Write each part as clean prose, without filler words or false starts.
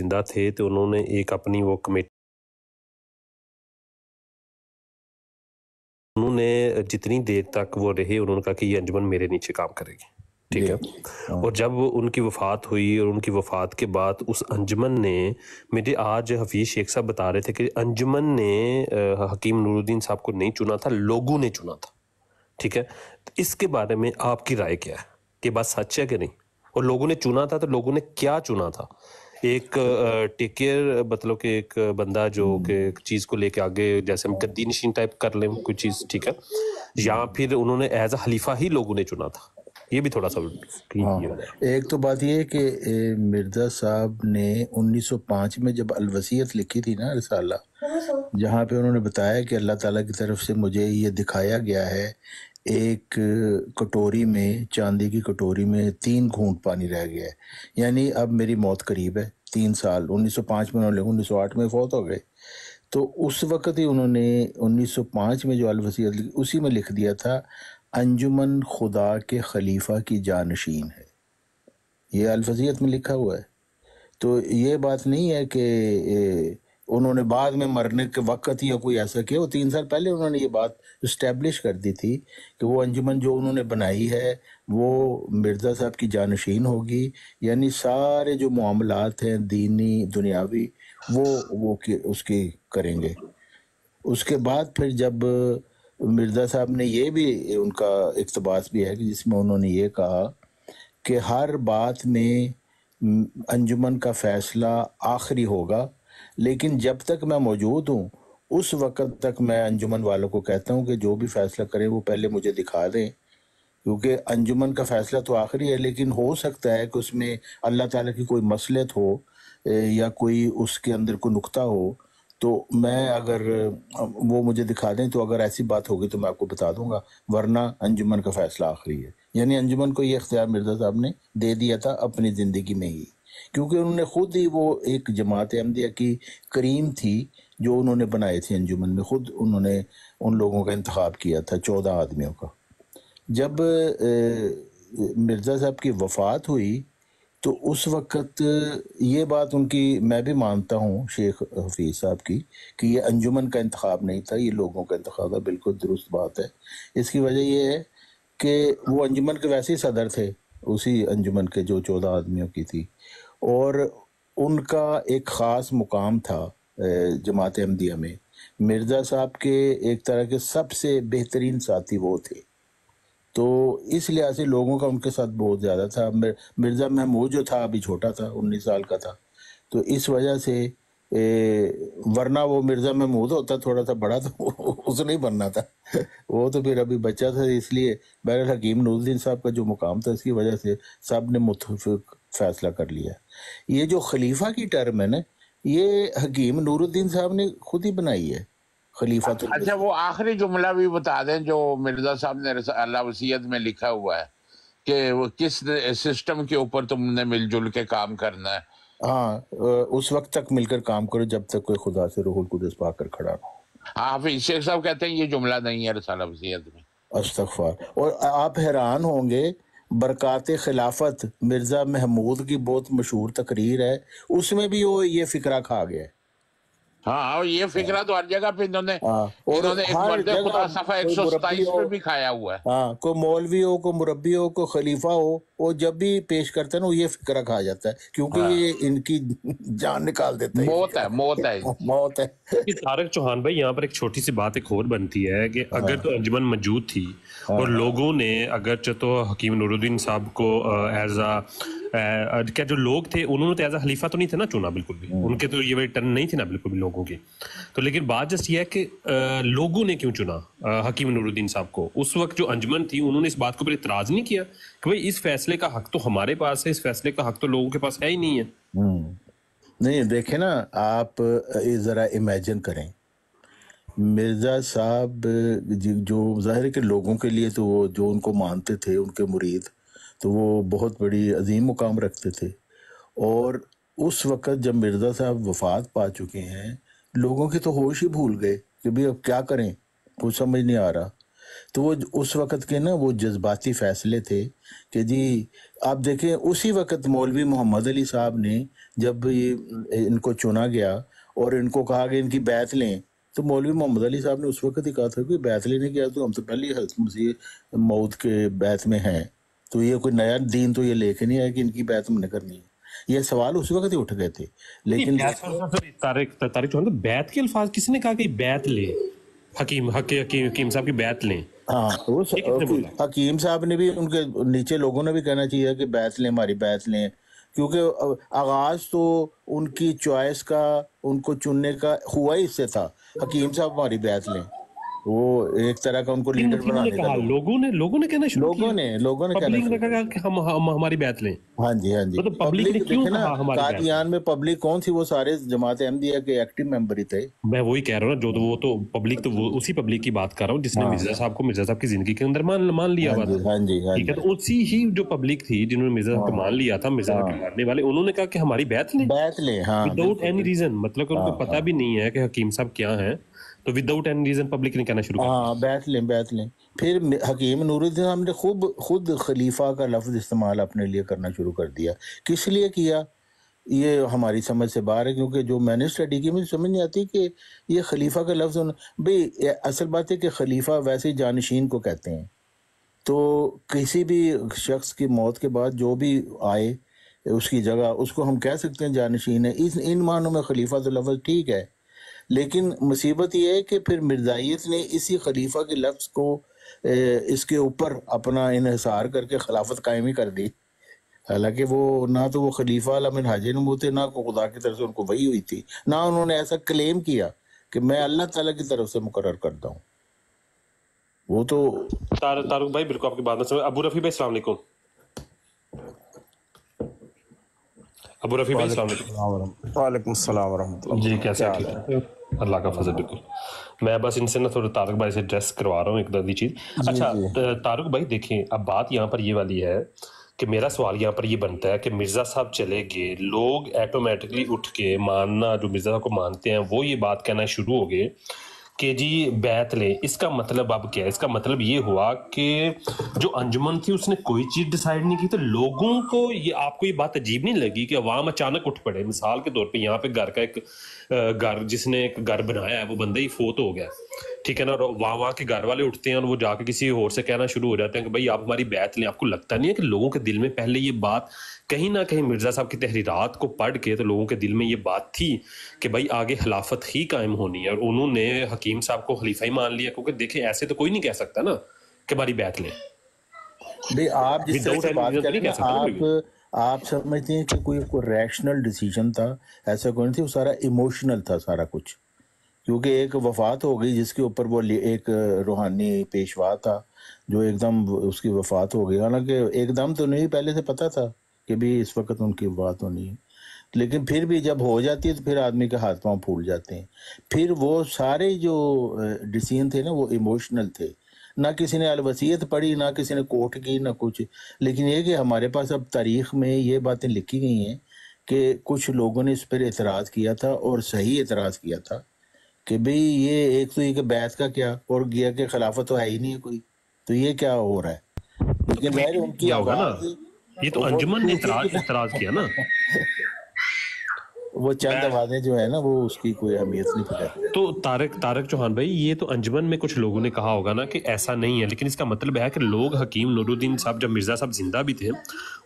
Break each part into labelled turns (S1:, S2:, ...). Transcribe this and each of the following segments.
S1: زندہ تھے تو انہوں نے ایک اپنی وہ کمیٹی، انہوں نے جتنی دیر تک وہ رہے انہوں نے کہا کہ یہ انجمن میرے نیچے کام کرے گی، ٹھیک ہے۔ اور جب ان کی وفات ہوئی اور ان کی وفات کے بعد اس انجمن نے، مجھے آج حفیظ شیخ صاحب بتا رہے تھے کہ انجمن نے حکیم نور الدین صاحب کو نہیں چنا تھا، لوگوں نے چنا تھا، ٹھیک ہے۔ اس کے بارے میں آپ کی رائے کیا ہے کہ بات سچ ہے کہ نہیں؟ اور لوگوں نے چنا تھا تو لوگوں نے کیا چنا تھا؟ ایک ٹیک کیئر مطلب کہ ایک بندہ جو کہ چیز کو لے کے آگے جیسے ہم گدی نشین ٹائپ کر لیں کوئی چیز، ٹھیک ہے، یا پھر انہوں نے ایز اے خلیفہ ہی لوگوں نے چنا تھا؟ یہ بھی تھوڑا سا
S2: ایک تو بات یہ ہے کہ مرزا صاحب نے 1905 میں جب الوصیت لکھی تھی نا رسالہ، جہاں پہ انہوں نے بتایا کہ اللہ تعالیٰ کی طرف سے مجھے یہ دکھایا گیا ہے ایک کٹوری میں، چاندی کی کٹوری میں 3 گھونٹ پانی رہ گیا ہے، یعنی اب میری موت قریب ہے، 3 سال 1905 میں انہوں نے 1908 میں فوت ہو گئے، تو اس وقت ہی انہوں نے 1905 میں جو الوصیت لکھی اسی میں لکھ دیا تھا انجمن خدا کے خلیفہ کی جانشین ہے، یہ الوصیت میں لکھا ہوا ہے۔ تو یہ بات نہیں ہے کہ انہوں نے بعد میں مرنے کے وقت یا کوئی ایسا کیا، وہ 3 سال پہلے انہوں نے یہ بات اسٹیبلش کر دی تھی کہ وہ انجمن جو انہوں نے بنائی ہے وہ مرزا صاحب کی جانشین ہوگی، یعنی سارے جو معاملات ہیں دینی دنیاوی وہ اس کی کریں گے۔ اس کے بعد پھر جب مرزا صاحب نے یہ بھی، ان کا اقتباس بھی ہے کہ جس میں انہوں نے یہ کہا کہ ہر بات میں انجمن کا فیصلہ آخری ہوگا، لیکن جب تک میں موجود ہوں اس وقت تک میں انجمن والوں کو کہتا ہوں کہ جو بھی فیصلہ کریں وہ پہلے مجھے دکھا دیں، کیونکہ انجمن کا فیصلہ تو آخری ہے، لیکن ہو سکتا ہے کہ اس میں اللہ تعالیٰ کی کوئی مصلحت ہو یا کوئی اس کے اندر کوئی نقطہ ہو، تو میں اگر وہ مجھے دکھا دیں تو اگر ایسی بات ہوگی تو میں آپ کو بتا دوں گا، ورنہ انجمن کا فیصلہ آخری ہے۔ یعنی انجمن کو یہ اختیار مرزا صاحب نے دے دیا تھا اپنی زندگی میں ہی، کیونکہ انہوں نے خود ہی، وہ ایک جماعت احمدیہ کی کریم تھی جو انہوں نے بنائے تھے انجمن میں، خود انہوں نے ان لوگوں کا انتخاب کیا تھا 14 آدمیوں کا۔ جب مرزا صاحب کی وفات ہوئی تو اس وقت یہ بات ان کی میں بھی مانتا ہوں شیخ حفیظ صاحب کی کہ یہ انجمن کا انتخاب نہیں تھا، یہ لوگوں کا انتخاب ہے، بالکل درست بات ہے۔ اس کی وجہ یہ ہے کہ وہ انجمن کے ویسے ہی صدر تھے، اسی انجمن کے جو 14 آدمیوں کی تھی، اور ان کا ایک خاص مقام تھا جماعت احمدیہ میں۔ مرزا صاحب کے ایک طرح کے سب سے بہترین ساتھی وہ تھے، تو اس لحاظ سے لوگوں کا ان کے ساتھ بہت زیادہ تھا۔ مرزا محمود جو تھا ابھی چھوٹا تھا، 19 سال کا تھا، تو اس وجہ سے ورنہ وہ مرزا محمود ہوتا تھوڑا سا بڑا تو اسے نہیں بننا تھا، وہ تو پھر ابھی بچہ تھا، اس لیے بہرحال حکیم نور الدین صاحب کا جو مقام تھا اس کی وجہ سے سب نے متفق فیصلہ کر لیا۔ یہ جو خلیفہ کی ٹرم ہے نا، یہ حکیم نور الدین صاحب نے خود ہی بنائی ہے، خلیفہ۔
S3: اچھا وہ آخری جملہ بھی بتا دیں جو مرزا صاحب نے رسالہ وصیت میں لکھا ہوا ہے کہ وہ کس سسٹم کے اوپر تم نے مل جل کے کام کرنا ہے۔
S2: ہاں، اس وقت تک مل کر کام کرو جب تک کوئی خدا سے روح القدس پا کر کھڑا نہ ہو۔
S3: ہاں، حفیظ شیخ صاحب کہتے ہیں یہ جملہ نہیں ہے رسالہ وصیت میں۔
S2: استغفار۔ اور آپ حیران ہوں گے، برکات خلافت مرزا محمود کی بہت مشہور تقریر ہے، اس میں بھی وہ یہ فقرہ کھا گیا ہے۔
S3: ہاں، یہ فکرہ تو ہر جگہ پہ انہوں نے
S2: اور
S3: ایک
S2: ہر
S3: مرد
S2: جگہ
S3: خدا صفحہ
S2: کوئی مربی
S3: 127
S2: ہو،
S3: پہ بھی کھایا ہوا ہے۔
S2: ہاں، کوئی مولوی ہو، کوئی مربی ہو، کوئی خلیفہ ہو، وہ جب بھی پیش کرتا ہے نا وہ یہ فقرہ کھا جاتا ہے، کیونکہ یہ ان کی جان نکال دیتا ہے،
S3: موت ہے، موت ہے۔
S2: موت ہے۔
S1: طارق چوہان بھائی، یہاں پر ایک چھوٹی سی بات ایک اور بنتی ہے کہ اگر تو انجمن موجود تھی اور لوگوں نے اگرچہ تو حکیم نور الدین صاحب کو ایز کیا جو لوگ تھے انہوں نے تو ایز اے خلیفہ تو نہیں تھے نا چنا، بالکل بھی ان کے تو یہ ٹرن نہیں تھی نا بالکل بھی لوگوں کی، تو لیکن بات جسٹ یہ ہے کہ لوگوں نے کیوں چنا حکیم نور الدین صاحب کو؟ اس وقت جو انجمن تھی انہوں نے اس بات کو پر اعتراض نہیں کیا کہ بھئی اس فیصلے کا حق تو ہمارے پاس ہے، اس فیصلے کا حق تو لوگوں کے پاس ہے ہی نہیں ہے؟
S2: نہیں، دیکھیں نا آپ ذرا امیجن کریں، مرزا صاحب جو ظاہر ہے کہ لوگوں کے لیے تو وہ جو ان کو مانتے تھے ان کے مرید تو وہ بہت بڑی عظیم مقام رکھتے تھے، اور اس وقت جب مرزا صاحب وفات پا چکے ہیں لوگوں کے تو ہوش ہی بھول گئے کہ بھی اب کیا کریں، کچھ سمجھ نہیں آ رہا، تو وہ اس وقت کے نا وہ جذباتی فیصلے تھے کہ جی آپ دیکھیں اسی وقت مولوی محمد علی صاحب نے جب یہ ان کو چنا گیا اور ان کو کہا کہ ان کی بیعت لیں، تو مولوی محمد علی صاحب نے اس وقت ہی کہا تھا کہ بیعت لینے کیا، تو ہم تو پہلے ہی حضرت مسیح موت کے بیعت میں ہیں، تو یہ کوئی نیا دین تو یہ لے کے نہیں آیا کہ ان کی بیعت ہم نے کرنی ہے. یہ سوال اس وقت ہی اٹھ گئے تھے. لیکن
S1: طارق چوہان، بیعت کے الفاظ کس نے کہا کہ بیعت لیں؟ حکیم صاحب کی بیعت لیں.
S2: ہاں حکیم صاحب نے بھی، ان کے نیچے لوگوں نے بھی کہنا چاہیے کہ بیعت لیں، ہماری بیعت لیں، کیونکہ آغاز تو ان کی چوائس کا، ان کو چننے کا ہوا ہی اس سے تھا. حکیم صاحب ہماری بیعت لیں، وہ ایک طرح کا ان کو لیڈر بنانے کا.
S1: لوگوں نے کہنا شروع کیا،
S2: لوگوں نے
S1: پبلک نے کہا کہ ہم ہماری بیعت لیں.
S2: ہاں جی
S1: مطلب پبلک نے کیوں کہا ہماری بیعت؟
S2: قادیان میں پبلک کون سی؟ وہ سارے جماعت احمدیہ کے ایکٹیو ممبر ہی تھے.
S1: میں وہی کہہ رہا ہوں نا، جو وہ تو پبلک، تو وہ اسی پبلک کی بات کر رہا ہوں جس نے مرزا صاحب کو مرزا صاحب کی زندگی کے اندر مان لیا ہوا تھا. ٹھیک ہے، تو اسی ہی جو پبلک تھی جنہوں نے مرزا صاحب کو مان لیا تھا، مرزا صاحب کے ماننے والے، انہوں نے کہا کہ ہماری بیعت لیں وداؤٹ اینی ریزن. مطلب کہ ان کو پتہ بھی نہیں ہے کہ حکیم صاحب کیا ہیں، تو وداؤٹ اینی ریزن پبلک نے کہنا شروع کیا
S2: بیعت لیں. پھر حکیم نور الدین صاحب نے خود خلیفہ کا لفظ استعمال اپنے لیے کرنا شروع کر دیا. کس لیے کیا یہ ہماری سمجھ سے باہر ہے، کیونکہ جو میں نے اسٹڈی کی مجھے سمجھ نہیں آتی کہ یہ خلیفہ کا لفظ بھئی اصل بات ہے کہ خلیفہ ویسے جانشین کو کہتے ہیں. تو کسی بھی شخص کی موت کے بعد جو بھی آئے اس کی جگہ، اس کو ہم کہہ سکتے ہیں جانشین ہے. ان معنوں میں خلیفہ تو لفظ ٹھیک ہے، لیکن مصیبت یہ ہے کہ پھر مرزائیت نے اسی خلیفہ کے لفظ کو اس کے اوپر اپنا انحصار کر کے خلافت قائم ہی کر دی. حالانکہ وہ نہ تو وہ خلیفہ علی منہاج نبوت تھے، نہ کو خدا کی طرف سے ان کو وحی ہوئی تھی، نہ انہوں نے ایسا کلیم کیا کہ میں اللہ تعالیٰ کی طرف سے مقرر کرتا ہوں. وہ تو
S1: طارق بھائی بالکل آپ کی بات میں سمجھ. ابو رفیع بھائی السلام علیکم. ابو رفیع بھائی السلام علیکم.
S4: وعلیکم السلام ورحمۃ اللہ.
S1: جی کیسے ہیں؟ اللہ کا فضل. بالکل میں بس ان سے نا تھوڑا طارق بھائی سے ایڈریس کروا رہا ہوں ایک دردی چیز. اچھا طارق بھائی دیکھیں، اب بات یہاں پر یہ والی ہے کہ میرا سوال یہاں پر یہ بنتا ہے کہ مرزا صاحب چلے گئے، لوگ ایٹومیٹکلی اٹھ کے ماننا، جو مرزا صاحب کو مانتے ہیں وہ یہ بات کہنا شروع ہو گئے کہ جی بیعت لیں. اس کا مطلب اب کیا ہے؟ اس کا مطلب یہ ہوا کہ جو انجمن تھی اس نے کوئی چیز ڈیسائیڈ نہیں کی. تو لوگوں کو یہ، آپ کو یہ بات عجیب نہیں لگی کہ عوام اچانک اٹھ پڑے؟ مثال کے طور پہ یہاں پہ گھر کا ایک گھر، جس نے ایک گھر بنایا ہے وہ بندہ ہی فوت ہو گیا، ٹھیک ہے نا، اور وہاں کے گھر والے اٹھتے ہیں اور وہ جا کے کسی اور سے کہنا شروع ہو جاتے ہیں کہ بھائی آپ ہماری بیعت لیں. آپ کو لگتا نہیں ہے کہ لوگوں کے دل میں پہلے یہ بات کہیں نہ کہیں مرزا صاحب کی تحریرات کو پڑھ کے تو لوگوں کے دل میں یہ بات تھی کہ بھائی آگے خلافت ہی قائم ہونی ہے، اور انہوں نے حکیم صاحب کو خلیفہ ہی مان لیا؟ کیونکہ دیکھیں ایسے تو کوئی نہیں کہہ سکتا نا کہ ہماری بیعت لیں.
S2: آپ جس طرح سے بات کریں نا، آپ سمجھتے ہیں کہ کوئی ریشنل ڈیسیجن تھا؟ ایسا کوئی نہیں تھی، وہ سارا ایموشنل تھا سارا کچھ. کیونکہ ایک وفات ہو گئی جس کے اوپر وہ ایک روحانی پیشوا تھا جو ایک دم اس کی وفات ہو گئی. حالانکہ ایک دم تو نہیں، پہلے سے پتہ تھا کہ بھی اس وقت ان کی وفات ہونی ہے، لیکن پھر بھی جب ہو جاتی ہے تو پھر آدمی کے ہاتھ پاؤں پھول جاتے ہیں. پھر وہ سارے جو ڈیسیژن تھے نا وہ ایموشنل تھے. نہ کسی نے الوصیت پڑھی، نہ کسی نے کوٹ کی، نہ کچھ. لیکن یہ کہ ہمارے پاس اب تاریخ میں یہ باتیں لکھی گئی ہیں کہ کچھ لوگوں نے اس پر اعتراض کیا تھا، اور صحیح اعتراض کیا تھا کہ بھئی یہ ایک تو یہ کہ بیعت کا کیا، اور گیا کہ خلافت تو ہے ہی نہیں کوئی، تو یہ کیا ہو رہا ہے. لیکن ظاہر ان کی آواز،
S1: یہ تو انجمن نے اعتراض کیا نا،
S2: وہ چند آوازیں جو ہے نا وہ اس کی کوئی اہمیت نہیں پکڑتی.
S1: تو طارق چوہان بھائی، یہ تو انجمن میں کچھ لوگوں نے کہا ہوگا نا کہ ایسا نہیں ہے، لیکن اس کا مطلب ہے کہ لوگ حکیم نور الدین صاحب، جب مرزا صاحب زندہ بھی تھے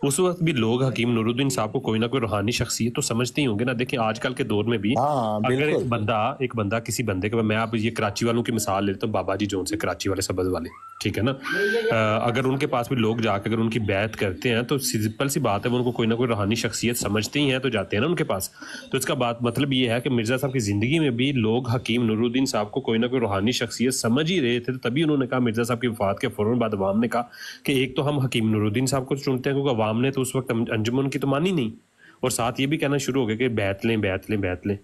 S1: اس وقت بھی لوگ حکیم نور الدین صاحب کو کوئی نہ کوئی روحانی شخصیت تو سمجھتے ہی ہوں گے نا. دیکھیں آج کل کے دور میں بھی اگر ایک بندہ کسی بندے کے، میں آپ یہ کراچی والوں کی مثال لیتا ہوں، بابا جی جون سے، کراچی والے سبز والے، ٹھیک ہے نا، اگر ان کے پاس بھی لوگ جا کے اگر ان کی بیعت کرتے ہیں تو سمپل سی بات ہے وہ ان کو کوئی نہ کوئی روحانی شخصیت سمجھتے ہی ہیں تو جاتے ہیں نا ان کے پاس. تو اس کا بات مطلب یہ ہے کہ مرزا صاحب کی زندگی میں بھی لوگ حکیم نور الدین صاحب کو کوئی نہ کوئی روحانی شخصیت سمجھ ہی رہے تھے. تبھی انہوں نے کہا، مرزا صاحب کی وفات کے فوراً بعد عوام نے کہا کہ ایک تو ہم حکیم نور الدین صاحب کو چنتے ہیں، کیونکہ عوام نے تو اس وقت انجمن کی تو مانی نہیں، اور ساتھ یہ بھی کہنا شروع ہو گیا کہ بیعت لیں بیعت لیں بیعت لیں.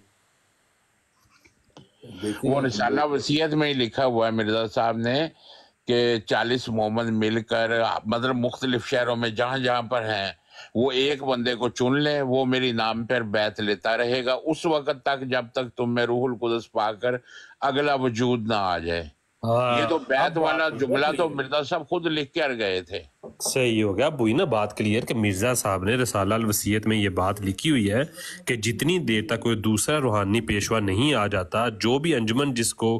S3: وہ رسالہ وصیت میں ہی لکھا ہوا ہے مرزا صاحب نے کہ 40 مومن مل کر، مطلب مختلف شہروں میں جہاں جہاں پر ہیں، وہ ایک بندے کو چن لیں، وہ میری نام پر بیعت لیتا رہے گا اس وقت تک جب تک تم میں روح القدس پا کر اگلا وجود نہ آ جائے. یہ تو بیعت والا
S1: بات
S3: جملہ تو مرزا صاحب خود لکھ کر گئے تھے.
S1: صحیح ہو گیا. اب وہی نا بات کلیئر کہ مرزا صاحب نے رسالہ الوصیت میں یہ بات لکھی ہوئی ہے کہ جتنی دیر تک کوئی دوسرا روحانی پیشوا نہیں آ جاتا، جو بھی انجمن جس کو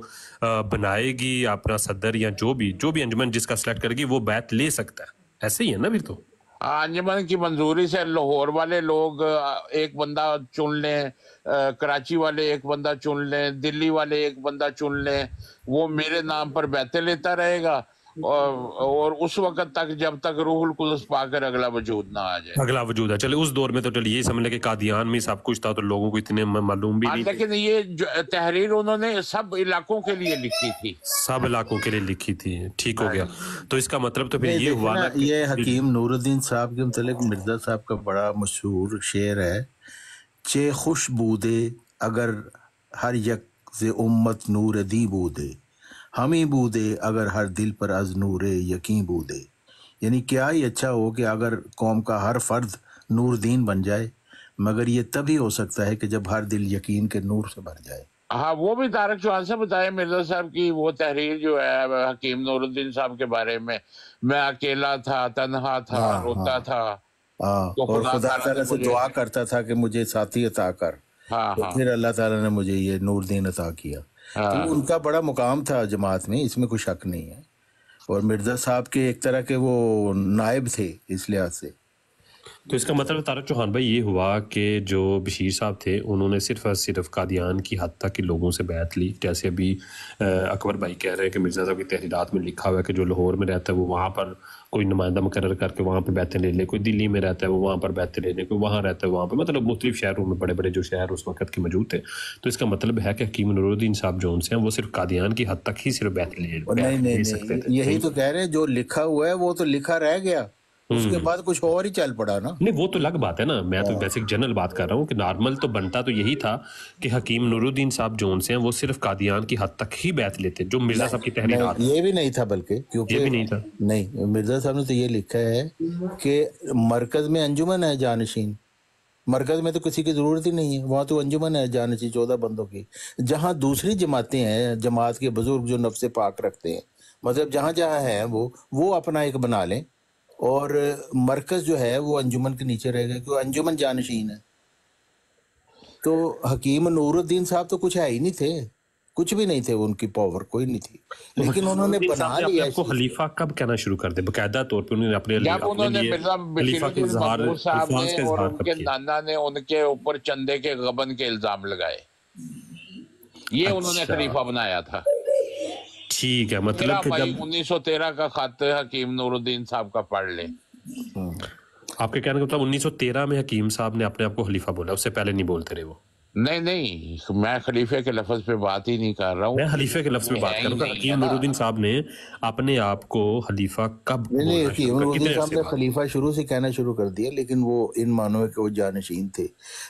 S1: بنائے گی اپنا صدر یا جو بھی انجمن جس کا سلیکٹ کرے گی وہ بیعت لے سکتا ہے. ایسے ہی ہے نا پھر تو.
S3: انجمن کی منظوری سے لاہور والے لوگ ایک بندہ چن لیں، کراچی والے ایک بندہ چن لیں، دلی والے ایک بندہ چن لیں، وہ میرے نام پر بیعتیں لیتا رہے گا اور اس وقت تک جب تک روح القدس پا کر اگلا وجود نہ آ جائے.
S1: اگلا وجود ہے. چلے اس دور میں تو چلیے یہی سمجھ لیں کہ قادیان میں سب کچھ تھا تو لوگوں کو اتنے معلوم بھی نہیں.
S3: لیکن یہ تحریر انہوں نے سب علاقوں کے لیے لکھی تھی،
S1: سب علاقوں کے لیے لکھی تھی. ٹھیک ہو گیا. تو اس کا مطلب تو پھر یہ ہوا نا.
S2: یہ حکیم نور الدین صاحب کے متعلق مرزا صاحب کا بڑا مشہور شعر ہے، چے خوش بودے اگر ہر یک ز امت نور دی بودے، ہمیں بودے اگر ہر دل پر از نور یقین بودے. یعنی کیا ہی اچھا ہو کہ اگر قوم کا ہر فرد نور دین بن جائے، مگر یہ تبھی ہو سکتا ہے کہ جب ہر دل یقین کے نور سے بھر جائے.
S3: ہاں وہ بھی طارق چوہان سے بتائے مرزا صاحب کی وہ تحریر جو ہے حکیم نور الدین صاحب کے بارے میں اکیلا تھا، تنہا تھا، روتا تھا،
S2: اور خدا تعالیٰ سے دعا کرتا تھا کہ مجھے ساتھی عطا کر، تو پھر اللہ تعالیٰ نے مجھے یہ نور دین عطا کیا. تو ان کا بڑا مقام تھا جماعت میں، اس میں کوئی شک نہیں ہے. اور مرزا صاحب کے ایک طرح کے وہ نائب تھے اس لحاظ سے.
S1: تو اس کا مطلب طارق چوہان بھائی یہ ہوا کہ جو بشیر صاحب تھے انہوں نے صرف قادیان کی حد تک کے لوگوں سے بیعت لی. جیسے ابھی اکبر بھائی کہہ رہے ہیں کہ مرزا صاحب کی تحریرات میں لکھا ہوا ہے کہ جو لاہور میں رہتا ہے وہ وہاں پر کوئی نمائندہ مقرر کر کے وہاں پہ بیعتیں لے لے، کوئی دلی میں رہتا ہے وہ وہاں پر بیعتیں لے لے، کوئی وہاں رہتا ہے وہاں پہ، مطلب مختلف شہروں میں بڑے بڑے جو شہر اس وقت کے موجود تھے. تو اس کا مطلب ہے کہ حکیم نور الدین صاحب جو ان سے ہیں وہ صرف قادیان کی حد تک ہی صرف بیعت لے سکتے تھے.
S2: یہی تو کہہ رہے ہیں، جو لکھا ہوا ہے وہ تو لکھا رہ گیا، اس کے بعد کچھ اور ہی چل پڑا نا.
S1: نہیں وہ تو الگ بات ہے نا، میں تو بیسک جنرل بات کر رہا ہوں کہ نارمل تو بنتا تو یہی تھا کہ حکیم نور الدین صاحب جو ان سے ہیں وہ صرف قادیان کی حد تک ہی بیعت لیتے جو مرزا صاحب کی تحریرات.
S2: یہ بھی نہیں تھا، بلکہ کیونکہ
S1: یہ بھی نہیں تھا.
S2: نہیں، مرزا صاحب نے تو یہ لکھا ہے کہ مرکز میں انجمن ہے جانشین، مرکز میں تو کسی کی ضرورت ہی نہیں ہے، وہاں تو انجمن ہے جانشین 14 بندوں کی. جہاں دوسری جماعتیں ہیں، جماعت کے بزرگ جو نفس پاک رکھتے ہیں، مطلب جہاں جہاں ہیں وہ اپنا ایک بنا لیں، اور مرکز جو ہے وہ انجمن کے نیچے رہے گا کیونکہ انجمن جانشین ہے. تو حکیم نور الدین صاحب تو کچھ ہے ہی نہیں تھے، کچھ بھی نہیں تھے، ان کی پاور کوئی نہیں تھی، لیکن انہوں نے بنا لیا.
S1: آپ کو خلیفہ کب کہنا شروع کر دے باقاعدہ طور پہ؟ انہوں نے اپنے
S3: جب انہوں نے مرزا بشیر الدین منصور صاحب نے اور ان کے نانا نے ان کے اوپر چندے کے غبن کے الزام لگائے، یہ انہوں نے خلیفہ بنایا تھا.
S1: ٹھیک ہے، مطلب کہ جب
S3: 1913 کا خط حکیم نور الدین صاحب کا پڑھ لیں.
S1: آپ کے کہنے کا مطلب 1913 میں حکیم صاحب نے اپنے آپ کو خلیفہ بولا، اس سے پہلے نہیں بولتے رہے وہ؟
S3: نہیں، میں خلیفے کے لفظ پہ بات ہی نہیں کر رہا ہوں،
S1: میں خلیفے کے لفظ پہ بات کر رہا ہوں. حکیم نور الدین صاحب نے اپنے آپ کو خلیفہ کب بولنا
S2: حکیم نور الدین صاحب نے خلیفہ شروع سے کہنا شروع کر دیا، لیکن وہ ان معنوں کہ وہ جانشین تھے.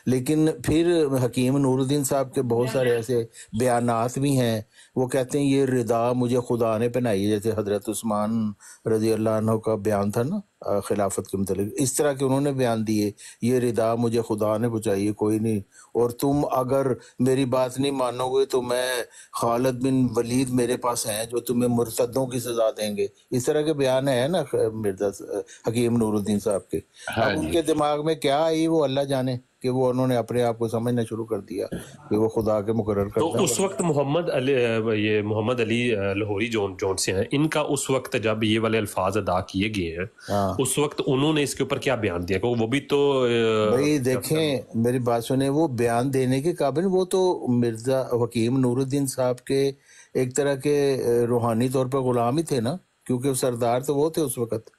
S2: لیکن پھر حکیم نور الدین صاحب کے بہت سارے ایسے بیانات بھی ہیں، وہ کہتے ہیں یہ ردا مجھے خدا نے پہنائی، جیسے حضرت عثمان رضی اللہ عنہ کا بیان تھا نا خلافت کے متعلق، اس طرح کے انہوں نے بیان دیے، یہ ردا مجھے خدا نے پہنچائی، کوئی نہیں، اور تم اگر میری بات نہیں مانو گے تو میں خالد بن ولید میرے پاس ہیں جو تمہیں مرتدوں کی سزا دیں گے. اس طرح کے بیان ہے نا مرزا حکیم نور الدین صاحب کے. اب ان کے دماغ میں کیا آئی وہ اللہ جانے، کہ وہ انہوں نے اپنے آپ کو سمجھنا شروع کر دیا کہ وہ خدا کے مقرر کرتا ہے.
S1: تو اس وقت محمد علی لاہوری جون سے ہیں، ان کا اس وقت جب یہ والے الفاظ ادا کیے گئے ہیں اس وقت انہوں نے اس کے اوپر کیا بیان دیا؟ کہ وہ بھی تو
S2: بھائی دیکھیں میری بات سنیں، وہ بیان دینے کے قابل، وہ تو مرزا حکیم نور الدین صاحب کے ایک طرح کے روحانی طور پر غلام ہی تھے نا، کیونکہ سردار تو وہ تھے اس وقت.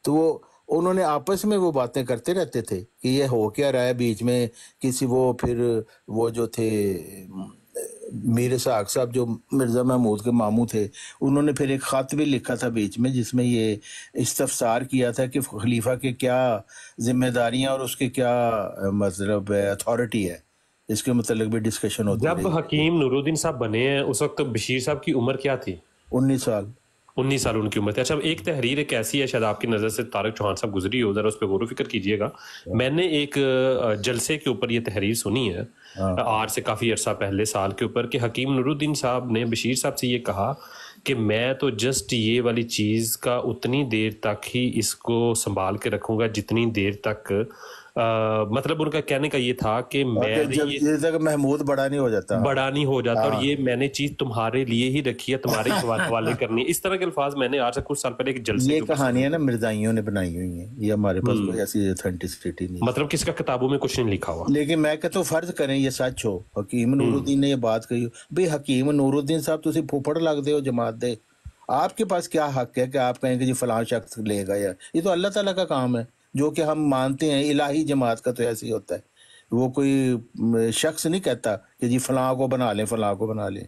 S2: تو وہ انہوں نے آپس میں وہ باتیں کرتے رہتے تھے کہ یہ ہو کیا رہا ہے بیچ میں کسی پھر وہ جو تھے میر اسحاق صاحب جو مرزا محمود کے ماموں تھے، انہوں نے پھر ایک خط بھی لکھا تھا بیچ میں جس میں یہ استفسار کیا تھا کہ خلیفہ کے کیا ذمہ داریاں اور اس کے کیا مطلب اتھارٹی ہے، اس کے متعلق بھی ڈسکشن ہوتی ہے.
S1: جب حکیم نور الدین صاحب بنے ہیں اس وقت بشیر صاحب کی عمر کیا تھی؟
S2: 19 سال.
S1: 19 سال ان کی عمر تھی. اچھا ایک تحریر ایک ایسی ہے شاید آپ کی نظر سے طارق چوہان صاحب گزری ہو، ذرا اس پہ غور و فکر کیجئے گا. میں نے ایک جلسے کے اوپر یہ تحریر سنی ہے آج سے کافی عرصہ پہلے، سال کے اوپر، کہ حکیم نور الدین صاحب نے بشیر صاحب سے یہ کہا کہ میں تو جسٹ یہ والی چیز کا اتنی دیر تک ہی اس کو سنبھال کے رکھوں گا جتنی دیر تک مطلب ان کا کہنے کا یہ تھا کہ میں نے
S2: یہ محمود بڑا نہیں ہو جاتا،
S1: بڑا نہیں ہو جاتا، اور یہ میں نے چیز تمہارے لیے ہی رکھی ہے، تمہارے حوالے کرنی ہے. اس طرح کے الفاظ میں نے آج سے کچھ سال پہلے ایک جلسے
S2: یہ کہانیاں نا مرزائیوں نے بنائی ہوئی ہیں، یہ ہمارے پاس کوئی ایسی ایتھینٹسٹی نہیں،
S1: مطلب کس کا کتابوں میں کچھ نہیں لکھا ہوا.
S2: لیکن میں کہتا ہوں فرض کریں یہ سچ ہو، حکیم نور الدین نے یہ بات کہی ہو. بھئی حکیم نور الدین صاحب تسی پھوپڑ لگ دے ہو جماعت دے، آپ کے پاس کیا حق ہے کہ آپ کہیں کہ جی فلاں شخص لے گا؟ یا یہ تو اللہ تعالیٰ کا کام ہے جو کہ ہم مانتے ہیں. الہی جماعت کا تو ایسے ہی ہوتا ہے، وہ کوئی شخص نہیں کہتا کہ جی فلاں کو بنا لیں فلاں کو بنا لیں.